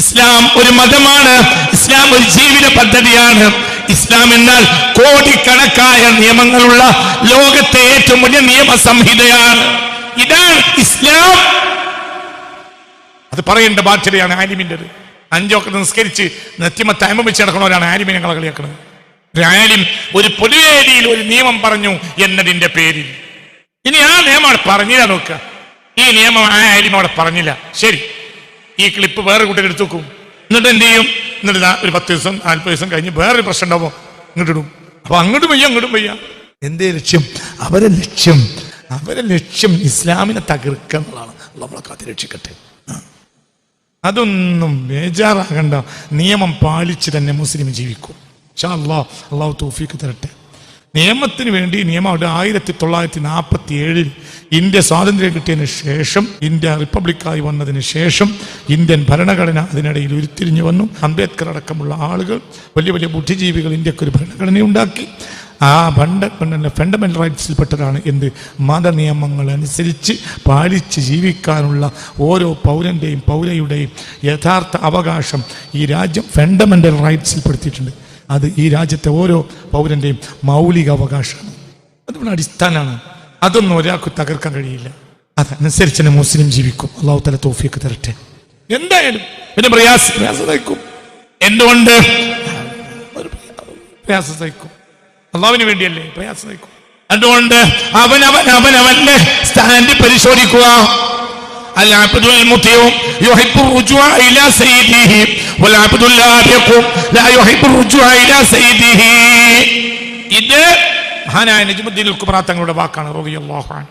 ഇസ്ലാം ഒരു മതമാണ്. ഇസ്ലാം ഒരു ജീവിത പദ്ധതിയാണ്. ഇസ്ലാം എന്നാൽ കോടിക്കണക്കായ നിയമങ്ങളുള്ള ലോകത്തെ ഏറ്റവും വലിയ നിയമ സംഹിതയാണ്. ഇതാണ് ഇസ്ലാം. അത് പറയേണ്ട ബാധ്യതയാണ് ആലിമിൻ്റെത്. 5 വക്ത് നിസ്കരിച്ച് നെറ്റിമത്ത് അയമം വെച്ച് നടക്കണവരാണ് ആലിമിനെ ഞങ്ങളെ കളിയാക്കുന്നത്. ഒരു ആലിം ഒരു പൊതുവേദിയിൽ ഒരു നിയമം പറഞ്ഞു എന്നതിന്റെ പേരിൽ ഇനി ആ നിയമം അവിടെ പറഞ്ഞില്ല. നോക്കുക, ഈ നിയമം ആ ആലിം അവിടെ പറഞ്ഞില്ല. ശരി, ഈ ക്ലിപ്പ് വേറെ കുട്ടികൾ എടുത്തു വെക്കും. എന്നിട്ട് എന്ത് ചെയ്യും? എന്നിട്ട് ഒരു 10 ദിവസം 40 ദിവസം കഴിഞ്ഞ് വേറൊരു പ്രശ്നം ഉണ്ടാവുമോ ഇങ്ങോട്ടിടും. അപ്പൊ അങ്ങോട്ടും വയ്യ. എന്തേ ലക്ഷ്യം? അവരെ ലക്ഷ്യം ഇസ്ലാമിനെ തകർക്കുക എന്നുള്ളതാണ്. നമ്മളെ കാത്തി രക്ഷിക്കട്ടെ. അതൊന്നും ബേജാറാകണ്ട. നിയമം പാലിച്ച് തന്നെ മുസ്ലിം ജീവിക്കും. ഇൻഷാ അല്ലാഹ്. അള്ളാഹു തൗഫീഖ് തരട്ടെ. നിയമത്തിന് വേണ്ടി നിയമം 1947 ഇന്ത്യ സ്വാതന്ത്ര്യം കിട്ടിയതിന് ശേഷം, ഇന്ത്യ റിപ്പബ്ലിക്കായി വന്നതിന് ശേഷം ഇന്ത്യൻ ഭരണഘടന അതിനിടയിൽ ഉരുത്തിരിഞ്ഞു വന്നു. അംബേദ്കർ അടക്കമുള്ള ആളുകൾ, വലിയ വലിയ ബുദ്ധിജീവികൾ ഇന്ത്യക്കൊരു ഭരണഘടനയുണ്ടാക്കി. ആ ഫണ്ടമെന്റൽ റൈറ്റ്സിൽപ്പെട്ടതാണ് എന്ത്? മതനിയമങ്ങൾ അനുസരിച്ച് പാലിച്ച് ജീവിക്കാനുള്ള ഓരോ പൗരൻ്റെയും പൗരയുടെയും യഥാർത്ഥ അവകാശം ഈ രാജ്യം ഫണ്ടമെന്റൽ റൈറ്റ്സിൽപ്പെടുത്തിയിട്ടുണ്ട്. അത് ഈ രാജ്യത്തെ ഓരോ പൗരൻ്റെയും മൗലിക അവകാശമാണ്. അതുകൊണ്ട് അടിസ്ഥാനമാണ്. അതൊന്നും ഒരാൾക്ക് തകർക്കാൻ കഴിയില്ല. അതനുസരിച്ച് തന്നെ മുസ്ലിം ജീവിക്കും. അല്ലാഹു തആല തൗഫീഖ് തരട്ടെ. എന്തായാലും പിന്നെ പ്രയാസം സഹിക്കും. എന്തുകൊണ്ട് പ്രയാസം സഹിക്കും? അള്ളാഹുവിന് വേണ്ടിയല്ലേ പ്രയാസം സഹിക്കും. അതുകൊണ്ട് അവനവന്റെ സ്റ്റാൻഡ് പരിശോധിക്കുക. അൽ-അബ്ദുൽ മുതിഉ യുഹിബ്ബു റുജൂഅ ഇലാ സയ്യിദിഹി വൽ അബ്ദുൽ ലാബിഖു ലാ യുഹിബ്ബു റുജൂഅ ഇലാ സയ്യിദിഹി. ഇത് മഹാനായ നജ്മുദ്ദീൻ അൽ-കുബ്ര തങ്ങളുടെ വാക്കാണ് റളിയല്ലാഹു അൻഹു.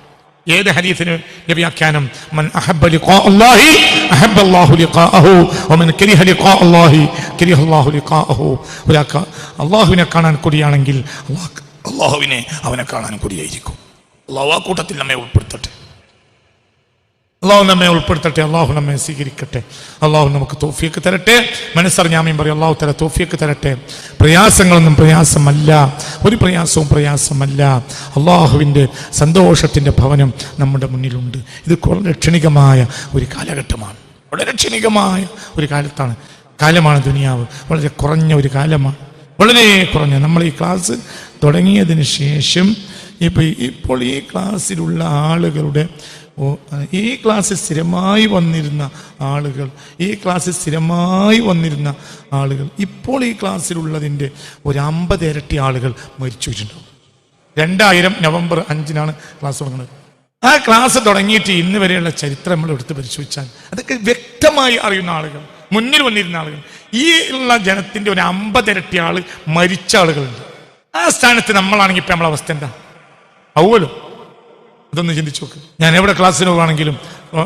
ഏത് ഹദീസിന് വ്യാഖ്യാനം? മൻ അഹബ്ബ ലിഖാ അല്ലാഹി അഹബ്ബ അല്ലാഹു ലിഖാഅഹു വമൻ കരിഹ ലിഖാ അല്ലാഹി കരിഹ അല്ലാഹു ലിഖാഅഹു. ഒരാൾക്ക് അല്ലാഹുവിനെ കാണാൻ കൊതിയാണെങ്കിൽ അല്ലാഹുവിനെ അവനെ കാണാൻ കൊതിയായിരിക്കും. അല്ലാഹു ആ കൂട്ടത്തിൽ നമ്മെ ഉൾപ്പെടുത്തട്ടെ. അള്ളാഹു നമ്മെ ഉൾപ്പെടുത്തട്ടെ. അള്ളാഹു നമ്മെ സ്വീകരിക്കട്ടെ. അള്ളാഹു നമുക്ക് തൗഫീഖ് തരട്ടെ. മനസ്സറിഞ്ഞാമയും പറയും അള്ളാഹു തല തൗഫീഖ് തരട്ടെ. പ്രയാസങ്ങളൊന്നും പ്രയാസമല്ല, ഒരു പ്രയാസവും പ്രയാസമല്ല. അള്ളാഹുവിൻ്റെ സന്തോഷത്തിൻ്റെ ഭവനം നമ്മുടെ മുന്നിലുണ്ട്. ഇത് വളരെ ക്ഷണികമായ ഒരു കാലഘട്ടമാണ്. വളരെ ക്ഷണികമായ ഒരു കാലമാണ് ദുനിയാവ്. വളരെ കുറഞ്ഞ ഒരു കാലമാണ്. വളരെ കുറഞ്ഞ. നമ്മൾ ഈ ക്ലാസ് തുടങ്ങിയതിന് ശേഷം ഇപ്പോൾ ഈ ക്ലാസ്സിലുള്ള ആളുകളുടെ ഈ ക്ലാസ്സിൽ സ്ഥിരമായി വന്നിരുന്ന ആളുകൾ ഇപ്പോൾ ഈ ക്ലാസ്സിലുള്ളതിൻ്റെ ഒരു 50 ഇരട്ടി ആളുകൾ മരിച്ചു വെച്ചിട്ടുണ്ടാവും. 2000 നവംബർ 5 ക്ലാസ് തുടങ്ങുന്നത്. ആ ക്ലാസ് തുടങ്ങിയിട്ട് ഇന്ന് വരെയുള്ള ചരിത്രം നമ്മൾ എടുത്ത് പരിശോധിച്ചാൽ അതൊക്കെ വ്യക്തമായി അറിയുന്ന ആളുകൾ, മുന്നിൽ വന്നിരുന്ന ആളുകൾ. ഈ ഉള്ള ജനത്തിന്റെ ഒരു 50 ഇരട്ടി ആള് മരിച്ച ആളുകളുണ്ട്. ആ സ്ഥാനത്ത് നമ്മളാണെങ്കിൽ ഇപ്പം നമ്മളെ അവസ്ഥ എന്താ ആവുമല്ലോ? അതൊന്ന് ചിന്തിച്ചു നോക്ക്. ഞാൻ എവിടെ ക്ലാസ്സിന് പോകുകയാണെങ്കിലും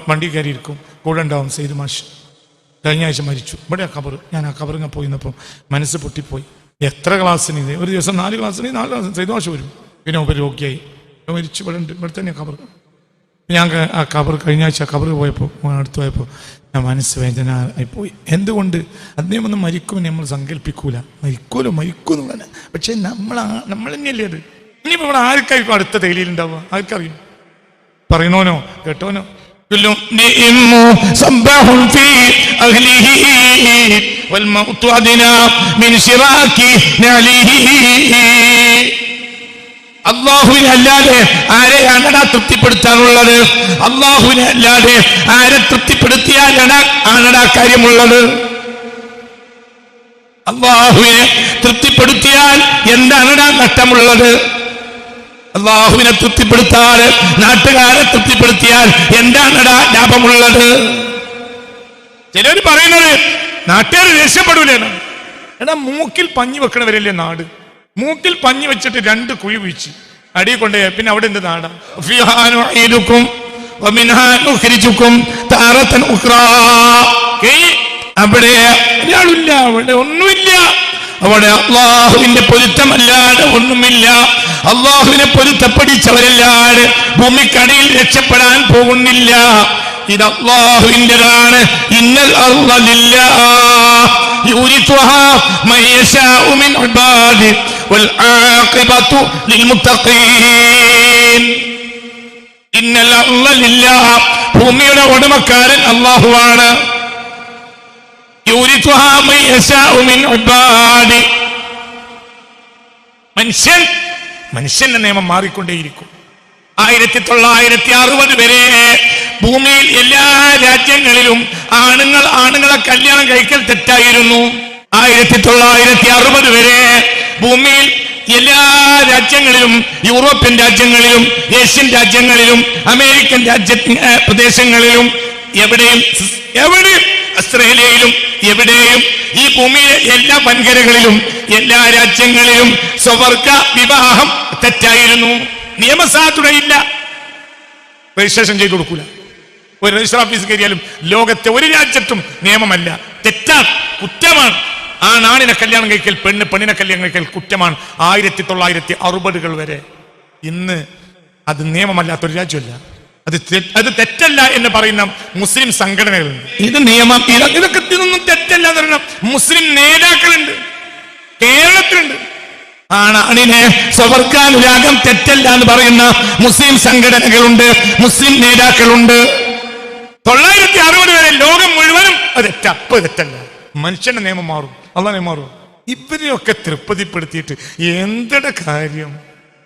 വണ്ടി കയറിയിരിക്കും, കൂടെ ഉണ്ടാവും സെയ്ദ് മാഷ്. കഴിഞ്ഞ ആഴ്ച മരിച്ചു. ഇവിടെ ഞാൻ ആ കബറിങ്ങ പോയിന്നപ്പോൾ മനസ്സ് പൊട്ടിപ്പോയി. എത്ര ക്ലാസ്സിന് ഇത് ഒരു ദിവസം 4 ക്ലാസ്സിന് 4 ക്ലാസ് സെയ്ദ് മാഷ് വരും. പിന്നെ ഒരു രോഗിയായി മരിച്ചു. ഇവിടെ തന്നെ കബർ. ഞാൻ ആ കബർ കഴിഞ്ഞ ആഴ്ച കബർ പോയപ്പോൾ അടുത്ത് പോയപ്പോൾ ഞാൻ മനസ്സ് വേദന ആയിപ്പോയി. എന്തുകൊണ്ട്? അദ്ദേഹം ഒന്ന് മരിക്കുമെന്ന് നമ്മൾ സങ്കല്പിക്കൂല. മരിക്കൂന്നുള്ളതാണ്. പക്ഷെ നമ്മൾ തന്നെയല്ലേ അത്. ഇനിയിപ്പോൾ ഇവിടെ ആർക്കായിരിക്കും അടുത്ത തേലിയിലുണ്ടാവുക? ആർക്കറിയും? പറയുന്നോനോ കേട്ടോനോ? അള്ളാഹുവിനെ അല്ലാതെ ആരെയാണടാ തൃപ്തിപ്പെടുത്താനുള്ളത്? അള്ളാഹുവിനെ അല്ലാതെ ആരെ തൃപ്തിപ്പെടുത്തിയാലാണടാ കാര്യമുള്ളത്? അള്ളാഹുവിനെ തൃപ്തിപ്പെടുത്തിയാൽ എന്താണടാ നഷ്ടമുള്ളത്? അള്ളാഹുവിനെ തൃപ്തിപ്പെടുത്താതെ നാട്ടുകാരെ തൃപ്തിപ്പെടുത്തിയാൽ എന്താണടാ ലാഭമുള്ളത്? ചിലർ പറയുന്നത് നാട്ടുകാർ രക്ഷപ്പെടൂലേന്ന്. എടാ, മൂക്കിൽ പഞ്ഞി വെക്കണവരല്ലേ നാട്. മൂക്കിൽ പഞ്ഞി വെച്ചിട്ട് 2 കുഴി വീഴ്ച അടി കൊണ്ടേ പിന്നെ അവിടെ എന്ത് നാടാ? അവിടെ ഒരാളില്ല, അവിടെ ഒന്നുമില്ല. അവിടെ അള്ളാഹുവിന്റെ പൊരുത്തമല്ലാതെ ഒന്നുമില്ല. അള്ളാഹുവിനെ പൊരുത്തപ്പെടിച്ചവരല്ലാതെ ഭൂമിക്കടിയിൽ രക്ഷപ്പെടാൻ പോകുന്നില്ല. ഇത് അള്ളാഹുവിൻ്റെതാണ്. ഇന്നൽ അർള ലില്ലാഹ് യൂരിസുഹാ മൻ യശാഉ മിൻ ഇബാദിഹി വൽ ആഖിബതു ലിൽ മുത്തഖീൻ. ഇന്നൽ അർള ലില്ലാഹ്, ഭൂമിയുടെ ഉടമക്കാരൻ അള്ളാഹുവാണ്. യൂരിസുഹാ മൻ യശാഉ മിൻ ഇബാദിഹി. മനുഷ്യന്റെ നിയമം മാറിക്കൊണ്ടേയിരിക്കും. 1960 വരെ ഭൂമിയിൽ എല്ലാ രാജ്യങ്ങളിലും ആണുങ്ങളെ കല്യാണം കഴിക്കൽ തെറ്റായിരുന്നു. 1960 വരെ ഭൂമിയിൽ എല്ലാ രാജ്യങ്ങളിലും, യൂറോപ്യൻ രാജ്യങ്ങളിലും, ഏഷ്യൻ രാജ്യങ്ങളിലും, അമേരിക്കൻ പ്രദേശങ്ങളിലും, എവിടെയും ഓസ്ട്രേലിയയിലും എവിടെയും ഈ ഭൂമിയിലെ എല്ലാ വൻകരകളിലും എല്ലാ രാജ്യങ്ങളിലും സ്വവർഗ വിവാഹം തെറ്റായിരുന്നു. നിയമസാധുതയില്ല. രജിസ്ട്രേഷൻ ചെയ്തു കൊടുക്കൂല. ഒരു രജിസ്റ്റർ ഓഫീസ് കയറിയാലും ലോകത്തെ ഒരു രാജ്യത്തും നിയമമല്ല. തെറ്റാണ്, കുറ്റമാണ്. ആണിനെ കല്യാണം കഴിക്കൽ, പെണ്ണിനെ കല്യാണം കഴിക്കൽ കുറ്റമാണ്. 1960 വരെ. ഇന്ന് അത് നിയമമല്ലാത്തൊരു രാജ്യമല്ല. അത് തെറ്റല്ല എന്ന് പറയുന്ന മുസ്ലിം സംഘടനകളുണ്ട്. ഇത് നിയമം, ഇതൊക്കെ ഇതൊന്നും തെറ്റല്ല എന്ന് പറയുന്ന മുസ്ലിം നേതാക്കളുണ്ട്, കേരളത്തിലുണ്ട്. ആണിനെ സ്വവർഗാനുരാഗം തെറ്റല്ല എന്ന് പറയുന്ന മുസ്ലിം സംഘടനകളുണ്ട്, മുസ്ലിം നേതാക്കളുണ്ട്. 960 വരെ ലോകം മുഴുവനും അത് തെറ്റല്ല. മനുഷ്യന്റെ നിയമം മാറും, അള്ളാഹ് നിയമം മാറും. ഇവരെയൊക്കെ തൃപ്തിപ്പെടുത്തിയിട്ട് എന്തിന്റെ കാര്യം?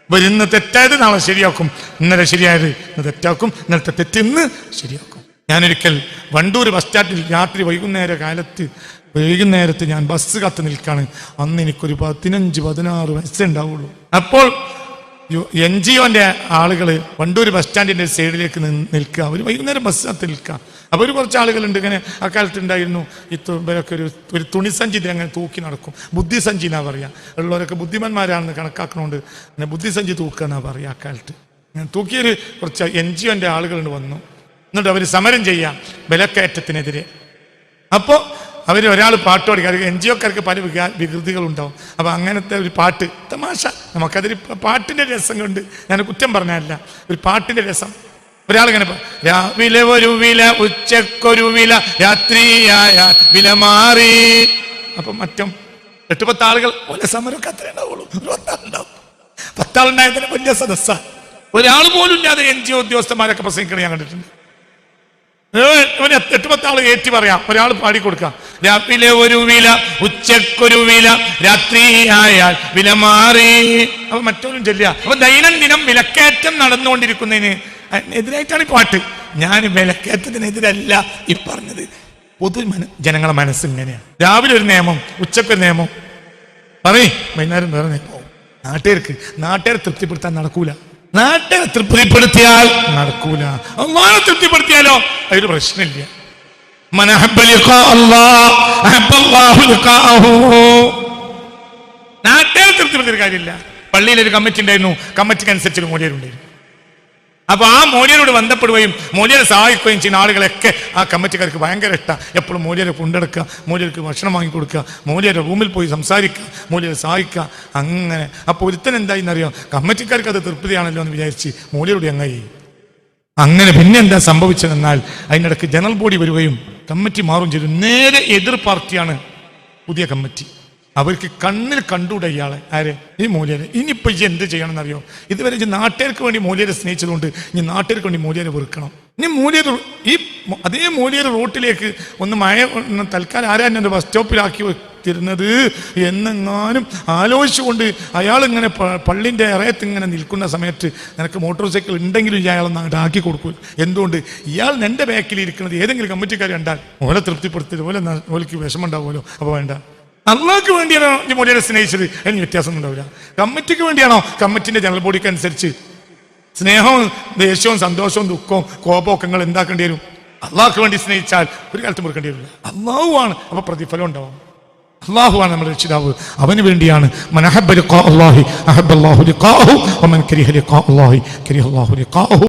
വരുന്ന തെറ്റായത് നാളെ ശരിയാക്കും, ഇന്നലെ ശരിയായത് ഇന്ന് തെറ്റാക്കും, ഇന്നലത്തെ തെറ്റ് ഇന്ന് ശരിയാക്കും. ഞാനൊരിക്കൽ വണ്ടൂർ ബസ് സ്റ്റാൻഡിൽ രാത്രി വൈകുന്നേരത്ത് ഞാൻ ബസ് കാത്ത് നിൽക്കാണ്. അന്ന് എനിക്കൊരു 15-16 വയസ്സുണ്ടാവുള്ളൂ. അപ്പോൾ NGOന്റെ ആളുകൾ വണ്ടൂർ ബസ് സ്റ്റാൻഡിന്റെ സൈഡിലേക്ക് നിൽക്കുക. അവർ വൈകുന്നേരം ബസ് കാത്ത് നിൽക്കുക. അപ്പോൾ കുറച്ച് ആളുകളുണ്ട് ഇങ്ങനെ. അക്കാലത്ത് ഉണ്ടായിരുന്നു ഇവരൊക്കെ ഒരു തുണിസഞ്ചി അങ്ങനെ തൂക്കി നടക്കും. ബുദ്ധിസഞ്ചി എന്നാ പറയുക. ഉള്ളവരൊക്കെ ബുദ്ധിമാന്മാരാണെന്ന് കണക്കാക്കണോണ്ട് അങ്ങനെ ബുദ്ധിസഞ്ചി തൂക്കുക എന്നാ പറയുക. അക്കാലത്ത് അങ്ങനെ തൂക്കിയൊരു കുറച്ച് NGOന്റെ ആളുകൾ വന്നു. എന്നിട്ട് അവർ സമരം ചെയ്യാം വിലക്കയറ്റത്തിനെതിരെ. അപ്പോൾ ഒരാൾ പാട്ട് പാടി. NGOക്കാർക്ക് പല വികൃതികളുണ്ടാവും. അപ്പോൾ അങ്ങനത്തെ ഒരു പാട്ട്, തമാശ, നമുക്കതൊരു പാട്ടിൻ്റെ രസം കൊണ്ട് ഞാൻ കുറ്റം പറഞ്ഞല്ല, ഒരു പാട്ടിൻ്റെ രസം. ഒരാളിങ്ങനെ രാവിലെ ഒരു വില, ഉച്ചക്കൊരു വില, രാത്രിയായ വില മാറി. അപ്പം മറ്റും 8-10 ആളുകൾ ഒരേ സമരമൊക്കെ അത്രേ ഉണ്ടാവുള്ളൂ. 10 ആളുണ്ടായതിന് വലിയ സദസ്സ. ഒരാൾ പോലും ഇല്ലാതെ NGO ഉദ്യോഗസ്ഥന്മാരൊക്കെ പ്രസംഗിക്കണം ഞാൻ കണ്ടിട്ടുണ്ട്. 8-10 ആൾ ഏറ്റി പറയാം, ഒരാൾ പാടിക്കൊടുക്കാം. രാവിലെ ഒരു വില, ഉച്ചക്കൊരു വില, രാത്രി ആയാൽ വില മാറി. അപ്പൊ മറ്റൊന്നും ചൊല്ലുക. അപ്പൊ ദൈനംദിനം വിലക്കയറ്റം നടന്നുകൊണ്ടിരിക്കുന്നതിന് എതിരായിട്ടാണ് ഈ പാട്ട്. ഞാൻ വിലക്കയറ്റത്തിനെതിരല്ല ഈ പറഞ്ഞത്. പൊതു ജനങ്ങളെ മനസ്സ് ഇങ്ങനെയാണ്. രാവിലെ ഒരു നിയമം, ഉച്ചക്കൊരു നിയമം, വൈകുന്നേരം വേറെ നിയമവും. നാട്ടുകാരെ തൃപ്തിപ്പെടുത്താൻ നടക്കൂല. നാട്ടുകാരെ തൃപ്തിപ്പെടുത്തിയാൽ നടക്കൂല. അല്ലാഹുവിനെ തൃപ്തിപ്പെടുത്തിയാലോ അതൊരു പ്രശ്നമില്ല. മൻ അഹബ്ബ ലിഖാ അല്ലാഹ് അഹബ്ബ അല്ലാഹു ലിഖാഅഹു. നാട്ടുകാരെ തൃപ്തിപ്പെടുത്തിയ കാര്യമില്ല. പള്ളിയിലൊരു കമ്മിറ്റി ഉണ്ടായിരുന്നു. കമ്മിറ്റിക്ക് അനുസരിച്ചൊരു മൂല്യരുണ്ടായിരുന്നു. അപ്പൊ ആ മൂല്യരോട് ബന്ധപ്പെടുകയും മൂല്യരെ സഹായിക്കുകയും ചെയ്യുന്ന ആളുകളൊക്കെ ആ കമ്മിറ്റിക്കാർക്ക് ഭയങ്കര ഇഷ്ടം. എപ്പോഴും മൂല്യരെ കൊണ്ടെടുക്കുക, മൂല്യർക്ക് ഭക്ഷണം വാങ്ങിക്കൊടുക്കുക, മൂല്യരെ റൂമിൽ പോയി സംസാരിക്കുക, മൂല്യരെ സഹായിക്കുക. അങ്ങനെ അപ്പോൾ ഒരുത്തൻ എന്തായിന്നറിയോ, കമ്മിറ്റിക്കാർക്ക് അത് തൃപ്തിയാണല്ലോ എന്ന് വിചാരിച്ച് മൂല്യരോട് അങ്ങായി. അങ്ങനെ പിന്നെ എന്താ സംഭവിച്ചതെന്നാൽ അതിനിടയ്ക്ക് ജനറൽ ബോഡി വരികയും കമ്മിറ്റി മാറും ചെയ്തു. നേരെ എതിർ പാർട്ടിയാണ് പുതിയ കമ്മിറ്റി. അവർക്ക് കണ്ണിൽ കണ്ടൂടെ ഇയാളെ, ആരെ, ഈ മൂല്യരെ. ഇനിയിപ്പോൾ ഈ എന്ത് ചെയ്യണം എന്നറിയോ? ഇതുവരെ നാട്ടുകാർക്ക് വേണ്ടി മൂല്യരെ സ്നേഹിച്ചതുകൊണ്ട് ഇനി നാട്ടുകാർക്ക് വേണ്ടി മൂല്യരെ വെറുക്കണം. ഇനി മൂല്യർ ഈ അതേ മൂല്യർ റോട്ടിലേക്ക് ഒന്ന് മഴ തൽക്കാലം ആരാൻ എൻ്റെ ബസ് സ്റ്റോപ്പിലാക്കി വെച്ചിരുന്നത് എന്നെങ്ങാനും ആലോചിച്ചുകൊണ്ട് അയാളിങ്ങനെ പള്ളിൻ്റെ ഇറയത്ത് ഇങ്ങനെ നിൽക്കുന്ന സമയത്ത് നിനക്ക് മോട്ടോർ സൈക്കിൾ ഉണ്ടെങ്കിലും അയാളൊന്ന് അങ്ങോട്ട് ആക്കി കൊടുക്കും. എന്തുകൊണ്ട്? ഇയാൾ എൻ്റെ ബാക്കിൽ ഇരിക്കുന്നത് ഏതെങ്കിലും കമ്മിറ്റിക്കാർ കണ്ടാൽ ഓലെ തൃപ്തിപ്പെടുത്തിയത് പോലെ ഓലിക്ക് വിഷമം ഉണ്ടാവുമല്ലോ. അപ്പോൾ വേണ്ട. അള്ളാഹ്ക്ക് വേണ്ടിയാണോ ഈ മൂല്യരെ സ്നേഹിച്ചത്? അതിന് വ്യത്യാസം ഉണ്ടാവില്ല. കമ്മിറ്റിക്ക് വേണ്ടിയാണോ? കമ്മിറ്റിന്റെ ജനറൽ ബോഡിക്ക് അനുസരിച്ച് സ്നേഹവും ദേഷ്യവും സന്തോഷവും ദുഃഖവും കോപവും ഒക്കെ നിങ്ങൾ എന്താക്കേണ്ടി വരും? അള്ളാഹ്ക്ക് വേണ്ടി സ്നേഹിച്ചാൽ ഒരു കാലത്ത് മുറുക്കേണ്ടി വരില്ല. അള്ളാഹു ആണ്, അപ്പൊ പ്രതിഫലം ഉണ്ടാവും. അള്ളാഹു ആണ് നമ്മുടെ രക്ഷിതാവ്. അവന് വേണ്ടിയാണ് മൻ അഹബ്ബ ലിഖാ അല്ലാഹി അഹബ്ബ അല്ലാഹു ലിഖാഅഹു വമൻ കരിഹ ലിഖാ അല്ലാഹി കരിഹ അല്ലാഹു ലിഖാഅഹു.